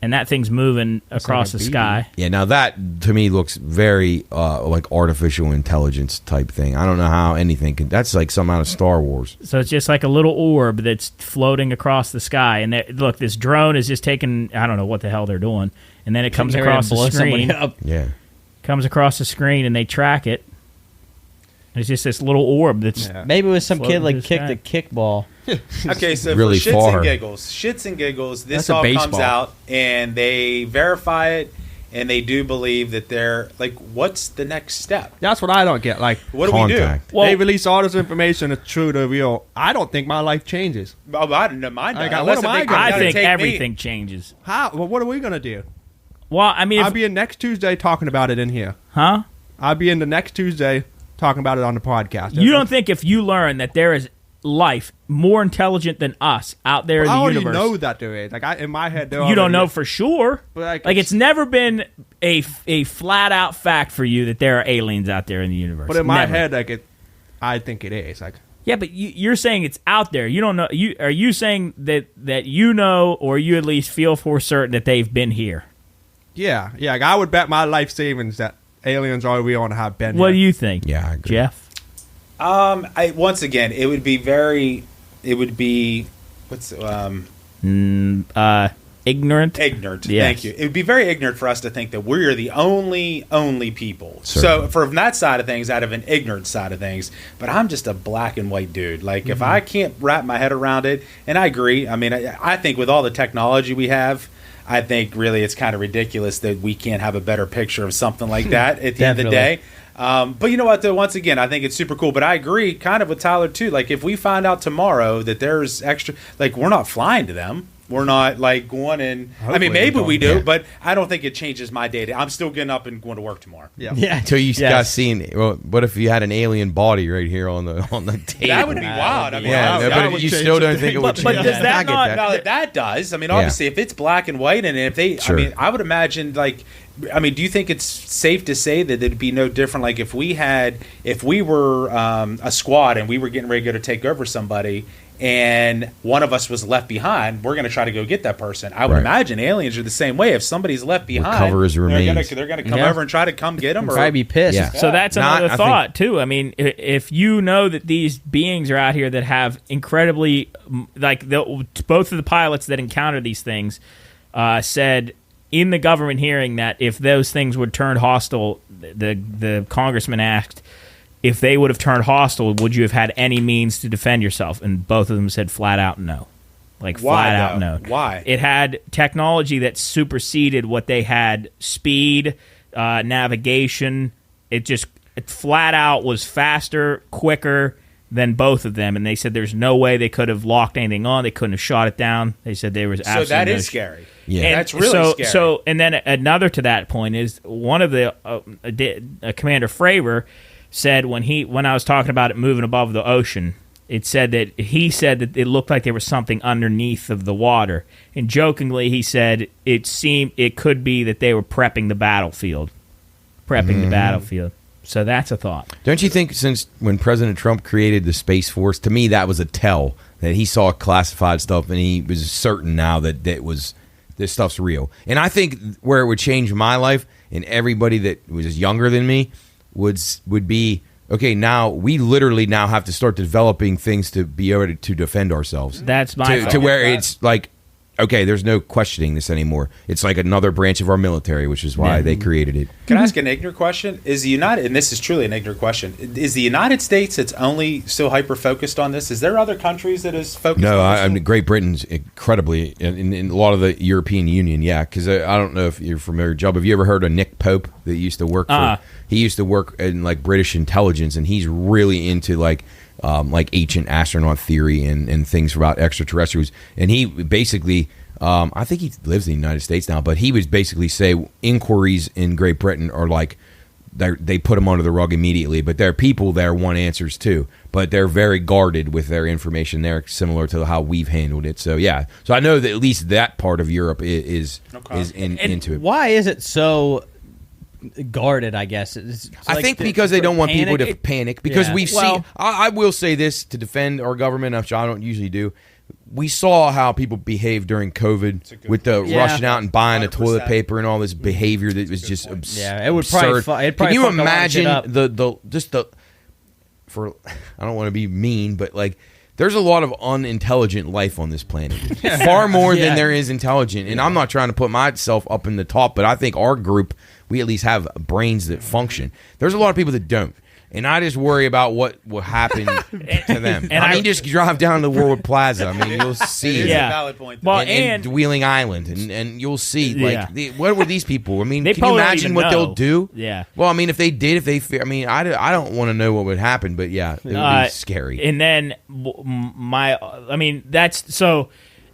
and that thing's moving across the like a sky. Yeah, now that to me looks very like artificial intelligence type thing. I don't know how anything can. That's like something out of Star Wars. So it's just like a little orb that's floating across the sky. And look, this drone is just taking, I don't know what the hell they're doing. And then it comes They're ready across to blow the screen. somebody up. Yeah. Comes across the screen, and they track it. It's just this little orb that's... Yeah. Maybe it was some Floating kid like through the kicked sky. a kickball. Okay, so Really for far. shits and giggles, this That's a all comes baseball. out and they verify it, and they do believe that they're like, what's the next step? That's what I don't get. Like, What do Contact. Well- they release all this information. It's true to real. I don't think my life changes. we do? Oh, I don't know mine. Like, does. what Unless am if I they gonna come I down think and take me. everything changes. How? Well, what are we gonna do? Well, I mean, I'll be in next Tuesday talking about it in here. huh? I'll be in the next Tuesday talking about it on the podcast. You don't think if you learn that there is life more intelligent than us out there in I the already universe, know that there is. Like in my head, you don't know for sure. But, Like it's never been a flat out fact for you that there are aliens out there in the universe. But in my Never. head, like I think it is. Like Yeah, but you're saying it's out there. You don't know. Are you saying that you know, or you at least feel for certain that they've been here? yeah. Like I would bet my life savings that aliens are real and have been. What here. do you think? Yeah, I agree. Jeff. Once again, it would be what's Ignorant. ignorant. Yes. Thank you. It would be very ignorant for us to think that we're the only people. Certainly. So from that side of things, out of an ignorant side of things, but I'm just a black and white dude. Like if I can't wrap my head around it, and I agree. I mean, I think with all the technology we have, I think really it's kind of ridiculous that we can't have a better picture of something like that at the end of the day. But you know what, though, once again, I think it's super cool. But I agree kind of with Tyler, too. Like, if we find out tomorrow that there's extra, like, we're not flying to them. We're not, like, going and, I mean, maybe we do, Yeah. but I don't think it changes my day. I'm still getting up and going to work tomorrow. Yeah. Yeah. Until you Yes. got seen. Well, what if you had an alien body right here on the table? That would be wild. I mean, Yeah, that but would you change still the don't think it thing. would But change. does that I get not- that. Now that does, I mean, obviously, if it's black and white, and if they, Sure. I mean, I would imagine, like, I mean, do you think it's safe to say that it'd be no different? Like, if we were a squad and we were getting ready to go to take over somebody, and one of us was left behind, we're going to try to go get that person. I would Right. imagine aliens are the same way. If somebody's left behind, Recover his remains. they're going to come Yeah. over and try to come get them. Or Probably be pissed. Yeah. So that's Not- another I thought too. I mean, if you know that these beings are out here that have incredibly, like both of the pilots that encounter these things said in the government hearing that if those things would turn hostile, the congressman asked if they would have turned hostile, would you have had any means to defend yourself? And both of them said flat out no. Like Why, flat out though? no. Why? It had technology that superseded what they had: speed, navigation. It flat out was faster, quicker than both of them. And they said there's no way they could have locked anything on. They couldn't have shot it down. They said there was so absolutely that no is scary. Yeah. and That's really scary. So, and then another to that point is one of the Commander Fravor said when I was talking about it moving above the ocean, he said that it looked like there was something underneath of the water, and jokingly he said it could be that they were prepping the battlefield. So that's a thought. Don't you think since when President Trump created the Space Force, to me that was a tell that he saw classified stuff and he was certain now that this stuff's real. And I think where it would change my life and everybody that was younger than me would be, okay, now we literally now have to start developing things to be able to defend ourselves. That's my thought. to where it's like, okay, there's no questioning this anymore. It's like another branch of our military, which is why they created it. Can I ask an ignorant question? Is the United, and this is truly an ignorant question, is the United States that's only so hyper-focused on this? Is there other countries that is focused on this? I mean, Great Britain's incredibly, in a lot of the European Union, yeah, because I don't know if you're familiar, Job, have you ever heard of Nick Pope that used to work for, he used to work in like British intelligence, and he's really into like ancient astronaut theory and things about extraterrestrials. And he basically, I think he lives in the United States now, but he would basically say inquiries in Great Britain are like, they put them under the rug immediately. But there are people there want answers too, but they're very guarded with their information. They're similar to how we've handled it. So yeah, so I know that at least that part of Europe is into it. Why is it so guarded? I guess I think because they don't want people to panic. Because we've seen. I will say this to defend our government, which I don't usually do. We saw how people behaved during COVID with the rushing out and buying the toilet paper and all this behavior that was just absurd. Yeah, it would probably. Can you imagine the for? I don't want to be mean, but like. There's a lot of unintelligent life on this planet. Far more than there is intelligent. And I'm not trying to put myself up in the top, but I think our group, we at least have brains that function. There's a lot of people that don't. And I just worry about what will happen to them. And I mean, just drive down to the World Plaza. I mean, you'll see. It's a valid point. Well, and Wheeling Island. And you'll see. Like, what were these people? I mean, can you imagine what they'll do? Yeah. Well, I mean, if they did, I mean, I don't want to know what would happen, but yeah, it would be scary. And then that's so.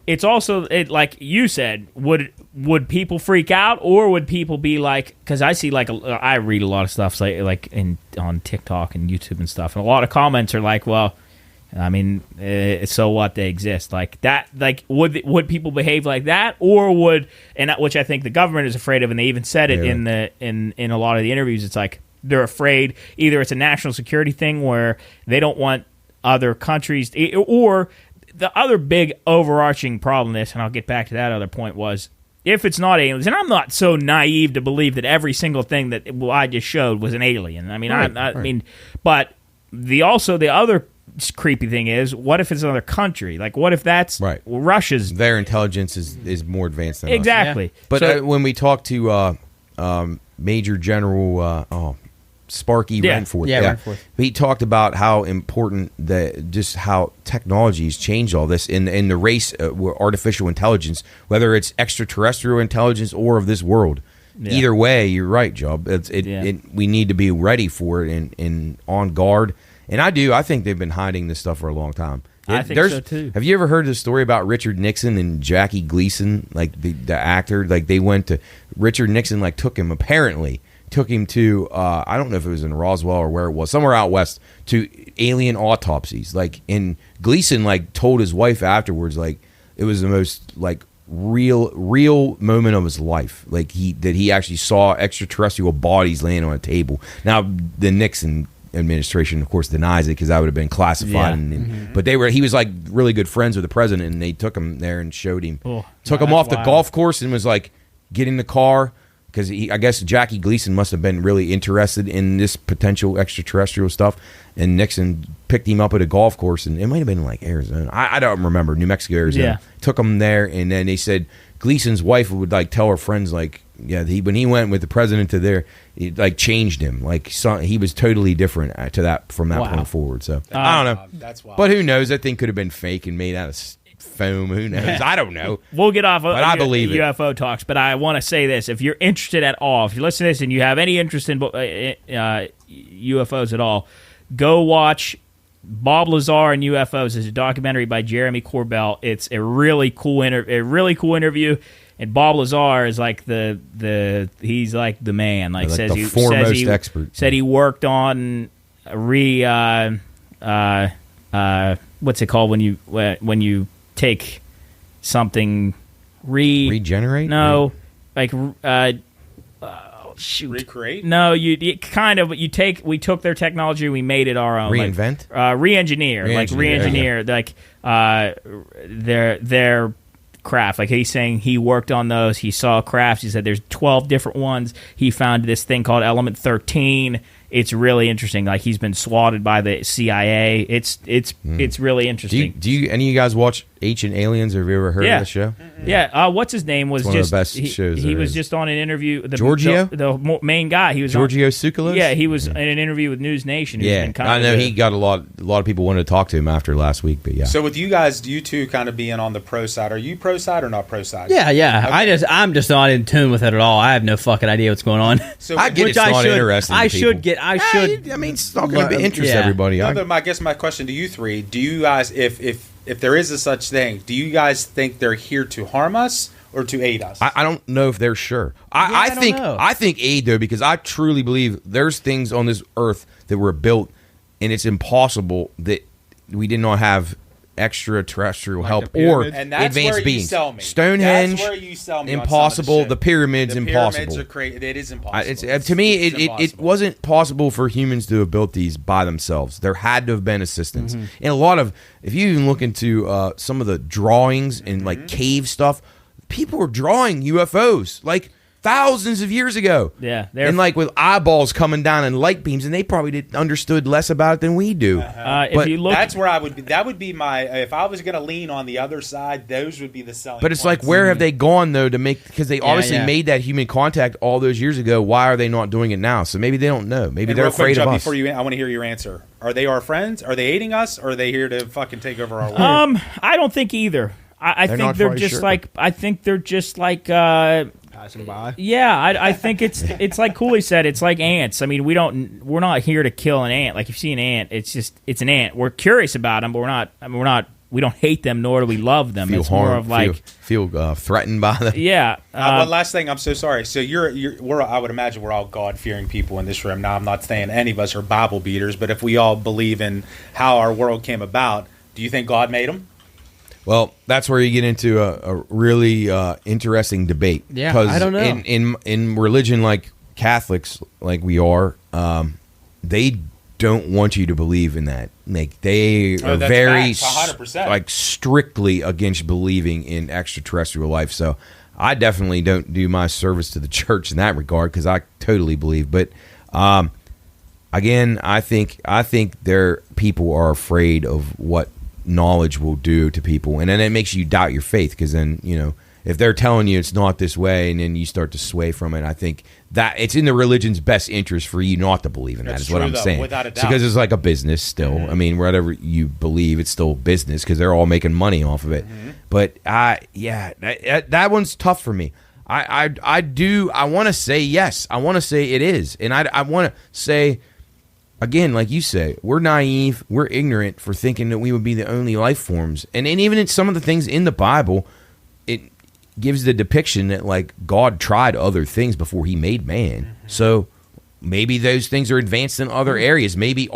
It's also like you said. Would people freak out, or would people be like? Because I see I read a lot of stuff like on TikTok and YouTube and stuff, and a lot of comments are like, "Well, I mean, so what? They exist like that. Like, would people behave like that, or would which I think the government is afraid of, and they even said it in a lot of the interviews. It's like they're afraid either it's a national security thing where they don't want other countries, or the other big overarching problem in this, and I'll get back to that other point, was if it's not aliens, and I'm not so naive to believe that every single thing that I just showed was an alien. I mean, I mean, but the other creepy thing is, what if it's another country? Like, what if that's Russia's? Their intelligence is more advanced than exactly. Us. Yeah. But when we talk to Major General Sparky Renforth, he talked about how important just how technology's changed all this in the race artificial intelligence, whether it's extraterrestrial intelligence or of this world. Either way, you're right, Job. We need to be ready for it and on guard. And I think they've been hiding this stuff for a long time. I think so too. Have you ever heard the story about Richard Nixon and Jackie Gleason, like the actor? Like they went to Richard Nixon, like took him to I don't know if it was in Roswell or where it was, somewhere out west, to alien autopsies. Like, and Gleason like told his wife afterwards, like it was the most like real moment of his life. Like he actually saw extraterrestrial bodies laying on a table. Now the Nixon administration, of course, denies it because that would have been classified. But he was like really good friends with the president, and they took him there and showed him, took him off the golf course, and was like, get in the car. Because I guess Jackie Gleason must have been really interested in this potential extraterrestrial stuff, and Nixon picked him up at a golf course, and it might have been like Arizona. I don't remember, New Mexico, Arizona. Yeah. Took him there, and then they said Gleason's wife would like tell her friends like, when he went with the president to there, it like changed him. Like he was totally different from that point forward. So I don't know. That's wild. But who knows? That thing could have been fake and made out of foam. Who knows? I don't know. We'll get off but I believe UFO talks, but I want to say this. If you're interested at all, if you listen to this and you have any interest in UFOs at all, go watch Bob Lazar and UFOs. It's a documentary by Jeremy Corbell. It's a really cool interview. And Bob Lazar is like he's like the man. Like says the foremost expert. Said he worked on what's it called when you take something regenerate? No, shoot. Recreate? No, we took their technology, we made it our own. Reinvent? Re-engineer. Like their craft. Like he's saying he worked on those. He saw crafts. He said there's 12 different ones. He found this thing called Element 13. It's really interesting. Like he's been swatted by the CIA. It's really interesting. Do you any of you guys watch Ancient Aliens. Have you ever heard of the show? Yeah. What's his name was one just of the best shows. He there was is. just on an interview. Giorgio? The main guy. He was Giorgio Tsoukalos? Yeah, he was in an interview with News Nation. Yeah, I know he got a lot of people wanted to talk to him after last week, but yeah. So with you guys, you two kind of being on the pro side, are you pro side or not pro side? Yeah. Okay. I'm just not in tune with it at all. I have no fucking idea what's going on. So I get it's not interesting. I to people. should get. I should. I mean, it's not going to interest everybody. No, but I guess my question to you three: do you guys, if there is a such thing, do you guys think they're here to harm us or to aid us? I don't know if they're sure. I think aid though, because I truly believe there's things on this earth that were built, and it's impossible that we did not have extraterrestrial help or and that's advanced where beings. You sell me. Stonehenge, that's where you sell me impossible. The pyramids, the impossible. Pyramids it is impossible. To me, it wasn't possible for humans to have built these by themselves. There had to have been assistance. And a lot of, if you even look into some of the drawings and like cave stuff, people were drawing UFOs like thousands of years ago. Yeah, and like with eyeballs coming down and light beams, and they probably understood less about it than we do. If you look, that's where I would be. That would be my. If I was going to lean on the other side, those would be the selling. But it's points. like, where have they gone though to make? Because they obviously made that human contact all those years ago. Why are they not doing it now? So maybe they don't know. Maybe they're afraid of us. Before I want to hear your answer. Are they our friends? Are they aiding us? Or are they here to fucking take over our world? I don't think either. I think they're just like. I think they're just like. Passing by. Yeah, I think it's like Cooley said. It's like ants. I mean, we're not here to kill an ant. Like if you see an ant, it's an ant. We're curious about them, but we don't hate them, nor do we love them. Feel it's harmed, more of like feel threatened by them. Yeah. One last thing. I'm so sorry. So I would imagine we're all God fearing people in this room. Now I'm not saying any of us are Bible beaters, but if we all believe in how our world came about, do you think God made them? Well, that's where you get into a really interesting debate. Yeah, I don't know. In religion like Catholics, like we are, they don't want you to believe in that. Like they are very 100%. like strictly against believing in extraterrestrial life. So I definitely don't do my service to the church in that regard because I totally believe. But again, I think their people are afraid of what knowledge will do to people, and then it makes you doubt your faith because then if they're telling you it's not this way and then you start to sway from it, I think that it's in the religion's best interest for you not to believe in that. Is what I'm saying. Without a doubt. Because it's like a business still. I mean, whatever you believe, it's still business because they're all making money off of it. But that one's tough for me. I want to say yes. I want to say it is, and I want to say. Again, like you say, we're naive, we're ignorant for thinking that we would be the only life forms. And even in some of the things in the Bible, it gives the depiction that, like, God tried other things before he made man. So maybe those things are advanced in other areas. Maybe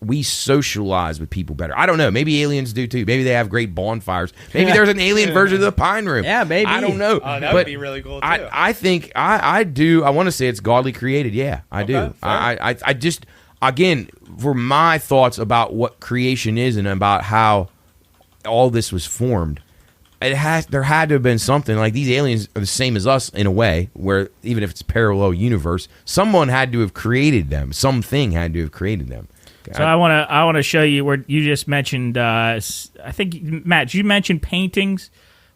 we socialize with people better. I don't know. Maybe aliens do, too. Maybe they have great bonfires. Maybe there's an alien version of the Pine Room. Yeah, maybe. I don't know. That would be really cool, too. I think I do. I want to say it's godly created. Yeah, I do. I just... Again, for my thoughts about what creation is and about how all this was formed, there had to have been something. Like these aliens are the same as us in a way, where even if it's a parallel universe, someone had to have created them. Something had to have created them. So I want to show you where you just mentioned. I think Matt, you mentioned paintings.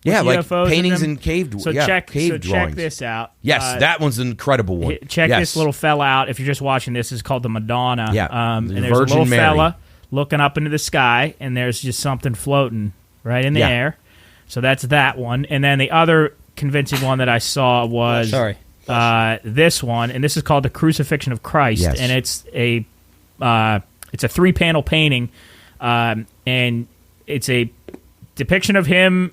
Yeah, like UFOs paintings and cave drawings. Check this out. Yes, that one's an incredible one. Check this little fella out. If you're just watching this, it's called the Madonna. Yeah, and there's Virgin a little Mary. fella looking up into the sky, and there's just something floating right in the air. So that's that one. And then the other convincing one that I saw was this one, and this is called the Crucifixion of Christ, and it's a 3-panel painting, and it's a depiction of him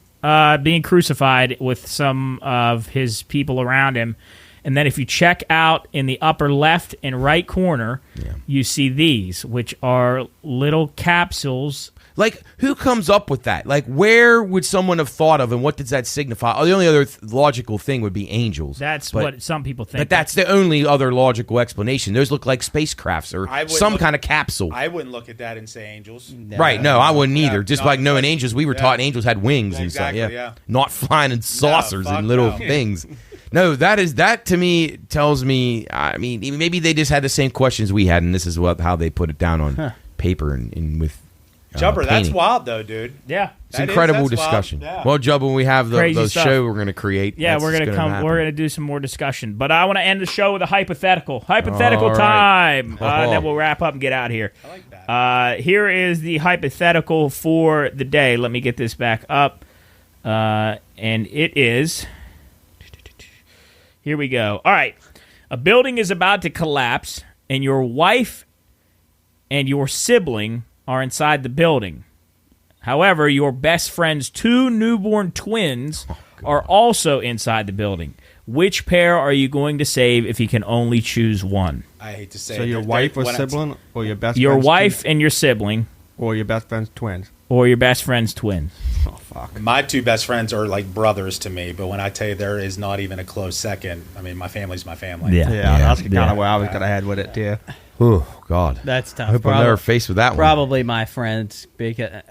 being crucified with some of his people around him. And then if you check out in the upper left and right corner, you see these, which are little capsules. Like, who comes up with that? Like, where would someone have thought of, and what does that signify? Oh, the only other logical thing would be angels. That's what some people think. But that's the only other logical explanation. Those look like spacecrafts or some kind of capsule. I wouldn't look at that and say angels. Right, no, I wouldn't either. Just like knowing angels, we were taught angels had wings and stuff. Yeah. Not flying in saucers and little things. No, that to me tells me, I mean, maybe they just had the same questions we had, and this is how they put it down on paper and with Jumper, that's painting. wild though, dude. Yeah. It's incredible that's wild. discussion. Yeah. Well, Jubba, when we have Crazy those stuff. show we're going to create. Yeah, that's we're gonna come. happen. We're gonna do some more discussion, but I want to end the show with a hypothetical. Hypothetical All right. time. Oh. Then we'll wrap up and get out of here. I like that. Here is the hypothetical for the day. Let me get this back up, and it is. Here we go. All right, a building is about to collapse, and your wife and your sibling are inside the building. However, your best friend's 2 newborn twins are also inside the building. Which pair are you going to save if you can only choose one? I hate to say So it. your wife or sibling, or your best Your friend's wife and your sibling, or your best friend's twins. or your best friend's twins. Oh fuck. My 2 best friends are like brothers to me, but when I tell you there is not even a close second, I mean, my family's my family. Yeah, that's kind of where I was gonna head with it too. Oh, God. That's tough. I hope I'm never faced with that one. Probably my friends because.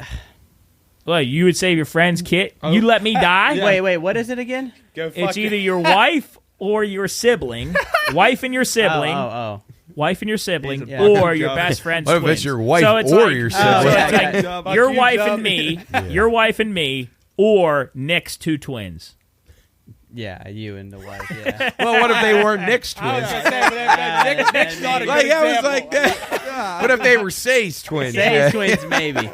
Well, you would save your friend's kid. You let me die? Wait, what is it again? Go fuck It's either your wife or your sibling, wife and your sibling, Oh. wife and your sibling, He's a or fucking your job. best friend's What if twins. it's your wife So it's or like- your so sibling? it's like Fuck your you, wife job. and me, your wife and me, or Nick's 2 twins. Yeah, you and the wife. Yeah. Well, what if they weren't Nick's twins? Nick's not a Like, good that was example. like that. What if they were Say's twins? Say's twins, maybe.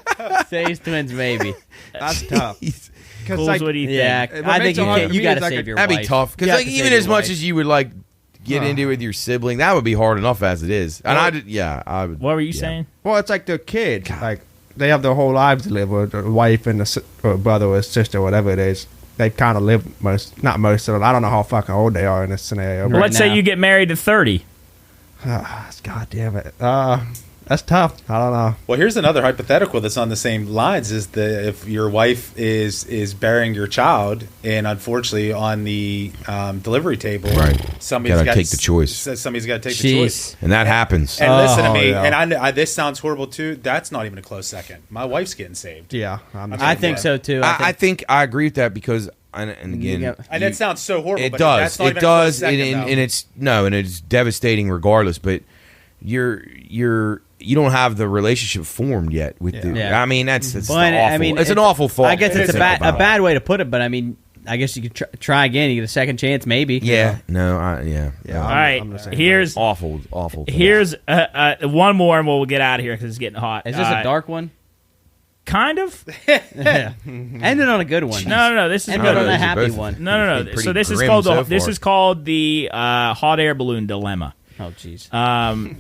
Say's twins, maybe. That's tough. Because Fools, like, what do you Yeah, think? What I makes think it you hard can't. for You me got is to I save could- your That'd wife. be tough. You Because have like to even save as your much wife. as you would like get into it with your sibling, that would be hard enough as it is. And I would. What were you saying? well, it's like the kid. Like they have their whole lives to live with the wife and or brother or sister, whatever it is. They kind of live not most of it. I don't know how fucking old they are in this scenario. Well, But let's say now. you get married to 30. God damn it. That's tough. I don't know. Well, here's another hypothetical that's on the same lines: is if your wife is bearing your child, and unfortunately on the delivery table, Right. somebody's Gotta got take the choice. Somebody's got to take the Jeez. choice. And that happens. And listen to me, yeah. and I this sounds horrible too. That's not even a close second. My wife's getting saved. Yeah. I think so too. I think I agree with that because, and again, You got- And that sounds so horrible. it but does. That's not It even a close does, second, and it's devastating regardless. But you don't have the relationship formed yet with the. Yeah. I mean, that's Well, awful. I mean, it's an awful thought. I guess to it's a think about. bad way to put it, but I mean, I guess you could try again. You get a second chance, maybe. Yeah. No. Yeah. Yeah. All right, I'm the same here's Awful. here's one more, and we'll get out of here because it's getting hot. Is this a dark one? Kind of. Ended on a good one. No. This is Ended good. on a those are happy both- one. No. Pretty So this is grim called so this far. is called the hot air balloon dilemma. Oh, jeez.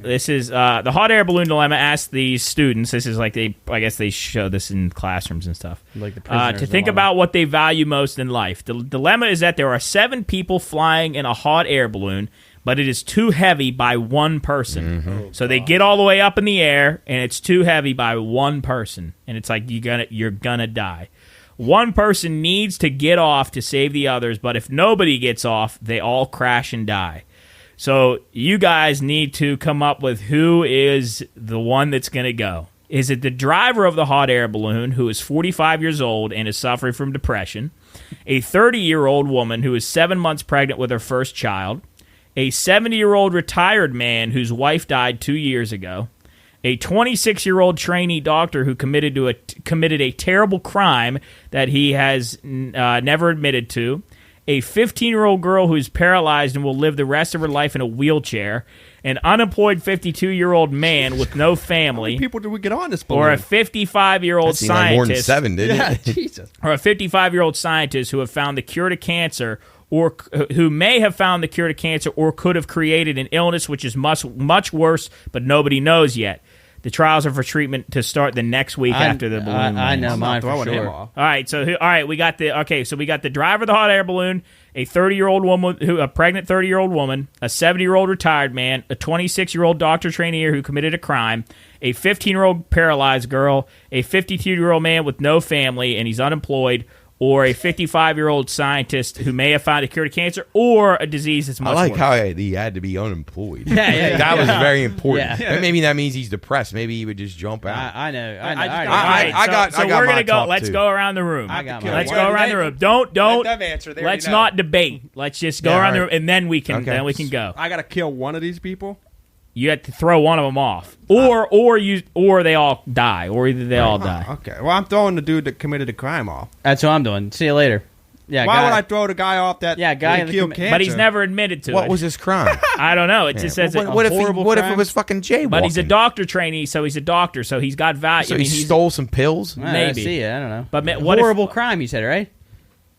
This is the hot air balloon dilemma. Asks these students. This is like I guess they show this in classrooms and stuff. Like the prisoners to think dilemma. about what they value most in life. The dilemma is that there are 7 people flying in a hot air balloon, but it is too heavy by one person. So they get all the way up in the air, and it's too heavy by one person, and it's like you're gonna die. One person needs to get off to save the others, but if nobody gets off, they all crash and die. So you guys need to come up with who is the one that's going to go. Is it the driver of the hot air balloon, who is 45 years old and is suffering from depression, a 30-year-old woman who is 7 months pregnant with her first child, a 70-year-old retired man whose wife died 2 years ago, a 26-year-old trainee doctor who committed a terrible crime that he has never admitted to, a 15-year-old girl who's paralyzed and will live the rest of her life in a wheelchair, an unemployed 52-year-old man with no How family, many people did we get on this or a balloon? 55-year-old Seemed like more than scientist, 7, didn't Yeah, it? Jesus. or a 55-year-old scientist who have found the cure to cancer, or who may have found the cure to cancer, or could have created an illness which is much worse, but nobody knows yet. The trials are for treatment to start the next week after the balloon. I know lands. mine for throwing him sure. off. All right, so we got the driver of the hot air balloon, a 30-year-old woman, a pregnant 30-year-old woman, a 70-year-old retired man, a 26-year-old doctor trainee who committed a crime, a 15-year-old paralyzed girl, a 52-year-old man with no family and he's unemployed, or a 55-year-old scientist who may have found a cure to cancer or a disease that's much I like worse. how he had to be unemployed. Yeah. That was very important. Yeah. Maybe that means he's depressed. Maybe he would just jump out. I know. All right, I got so my we're gonna go. top Let's two. go around the room. I got Let's mine. go around the room. Don't. Let them answer. They Let's already know. not debate. Let's just go Yeah, around the all room, right. and then we can Okay. go. I gotta kill one of these people. You have to throw one of them off, or they all die, or either they all die. Okay. Well, I'm throwing the dude that committed the crime off. That's what I'm doing. See you later. Yeah. Why would I throw the guy off that? Guy that killed cancer? But he's never admitted to it. What was his crime? I don't know. It just says what if it was fucking jaywalking? But he's a doctor trainee, so he's a doctor, so he's got value. So he stole some pills? Maybe. See ya. I don't know. But what horrible crime, you said, right?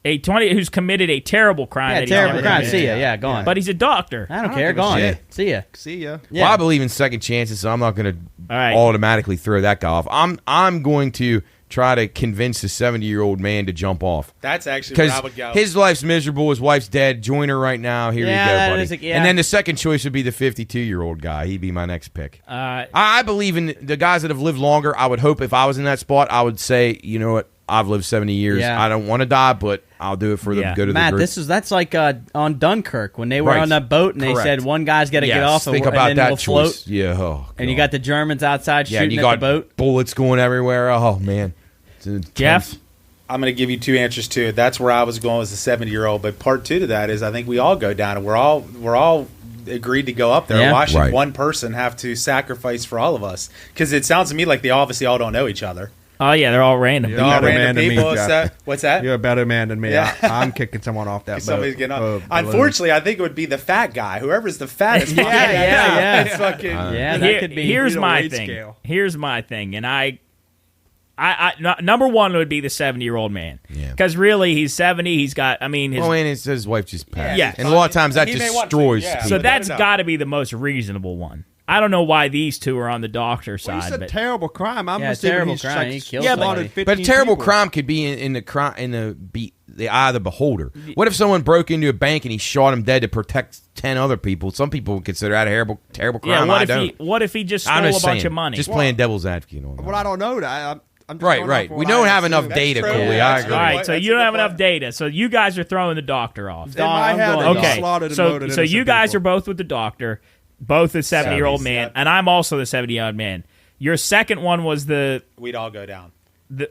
A 20 who's committed a terrible crime. Yeah, that terrible crime. committed. See ya. Yeah, go on. But he's a doctor. I don't care. Go on. shit. See ya. See ya. Yeah. Well, I believe in second chances, so I'm not going to right. automatically throw that guy off. I'm going to try to convince the 70-year-old man to jump off. That's actually where I would go. His life's miserable. His wife's dead. Join her right now. Here Yeah, you that go, buddy. is And then the second choice would be the 52-year-old guy. He'd be my next pick. I believe in the guys that have lived longer. I would hope if I was in that spot, I would say, you know what? I've lived 70 years. Yeah. I don't want to die, but I'll do it for the good of Matt, the group. that's like on Dunkirk when they were Right. on that boat and they Correct. said one guy's got to get off Think and about then that we'll choice. float. Yeah. Oh, And you God. got the Germans outside and shooting you at got the boat. bullets going everywhere. Oh, man. Jeff? I'm going to give you two answers to it. That's where I was going as a 70-year-old. But part two to that is I think we all go down and we're all agreed to go up there. Yeah. Why should Right. one person have to sacrifice for all of us? Because it sounds to me like they obviously all don't know each other. Oh, yeah, they're all random. They're all better random man than me, people. Jeff. What's that? You're a better man than me. Yeah. I'm kicking someone off that boat. Somebody's getting up. Balloon. Unfortunately, I think it would be the fat guy. Whoever's the fattest. Yeah. It's fucking. Yeah, that could be. Here's Need a my weight thing. scale. Here's my thing, and I number one would be the 70-year-old man, Yeah. because really he's 70. He's got. I mean, his, Oh, and it says his wife just passed. Yeah. And a lot of times that He may want to, destroys yeah. people. so Without that's a doubt. got to be the most reasonable one. I don't know why these two are on the doctor Well, side, he said but terrible crime. I'm Yeah, assuming terrible he's crime. like He killed slaughtered somebody. 15 But a terrible people. crime could be in the eye of the beholder. What if someone broke into a bank and he shot him dead to protect 10 other people? Some people would consider that a terrible crime. yeah, I don't. what if he just stole I'm a just bunch saying, of money? Just playing devil's advocate on that. Well, I don't know that. I'm just Right, going right. off We what don't I have enough assume. data, true. Cooley. Yeah, I that's agree. All right, That's so a you don't good have enough point. data. So you guys are throwing the doctor off. In my head, going they Okay, slaughtered and so murdered you innocent guys people. are both with the doctor, both the 70-year-old man, and I'm also the 70-year-old man. Your second one was We'd all go down.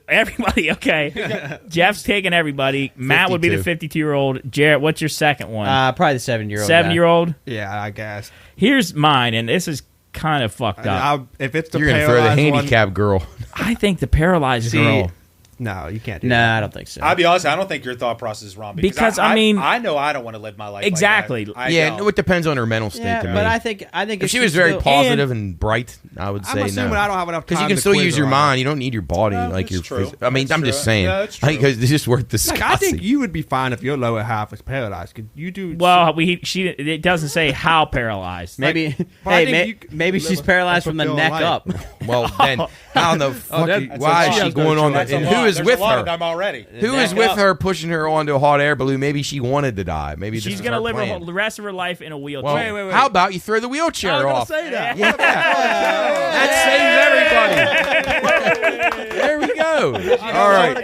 everybody. Okay, Jeff's taking everybody. Matt would be the 52-year-old. Jarrett, what's your second one? Probably the 7-year-old. 7-year-old. Yeah, I guess. Here's mine, and this is kind of fucked up. If it's the You're going to throw the paralyzed one- handicap girl. I think the paralyzed See, girl. no, you can't do Nah, that. I don't think so. I'll be honest. I don't think your thought process is wrong. Because, I mean- I know I don't want to live my life Exactly. Like that. Yeah, don't. no, it depends on her mental state. yeah, to me. but I think if she was very still- positive and bright, I would I'm say assuming no. I don't have enough time Because you can to still quiz use her your on mind. You don't need your body No, like that's your. true. I mean, That's I'm just true. saying. Yeah, that's I think true. it's just worth Like, discussing. I think you would be fine if your lower half was paralyzed. Could you do? Well, it doesn't say how paralyzed. Maybe, But I hey, think you could maybe live she's a paralyzed from the fulfilling neck life. up. Well, then how the fuck? that's Why a is lot. she going on? That's a And lot. who is There's with a lot of her? them already. Who is Neck with up. her pushing her onto a hot air balloon? Maybe she wanted to die. Maybe She's going to live the rest of her life in a wheelchair. Well, how about you throw the wheelchair I was off? gonna say that. Yeah. That saves everybody. There we go. All right.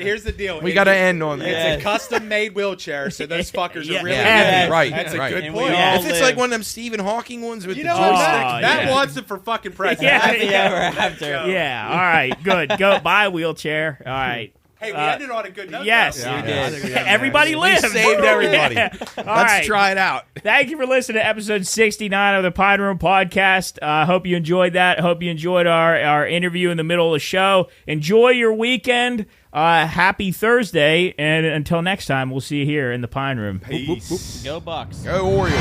Here's the deal. We got to end on that. It's a custom-made wheelchair, so those fuckers Yeah. are really Yeah. good. Right, That's right. a good And we point. all If it's live. like one of them Stephen Hawking ones with You the know joystick. what? Matt yeah. wants it for fucking president. Yeah. Happy ever after. Yeah. All right. Good. Go buy a wheelchair. All right. Hey, we ended on a good note. Yes. though. You Yeah, I think we have Everybody We lives. saved everybody. Yeah. All Let's right. try it out. Thank you for listening to episode 69 of the Pine Room Podcast. I hope you enjoyed that. Hope you enjoyed our interview in the middle of the show. Enjoy your weekend. Happy Thursday. And until next time, we'll see you here in the Pine Room. Peace. Go Bucks. Go Orioles.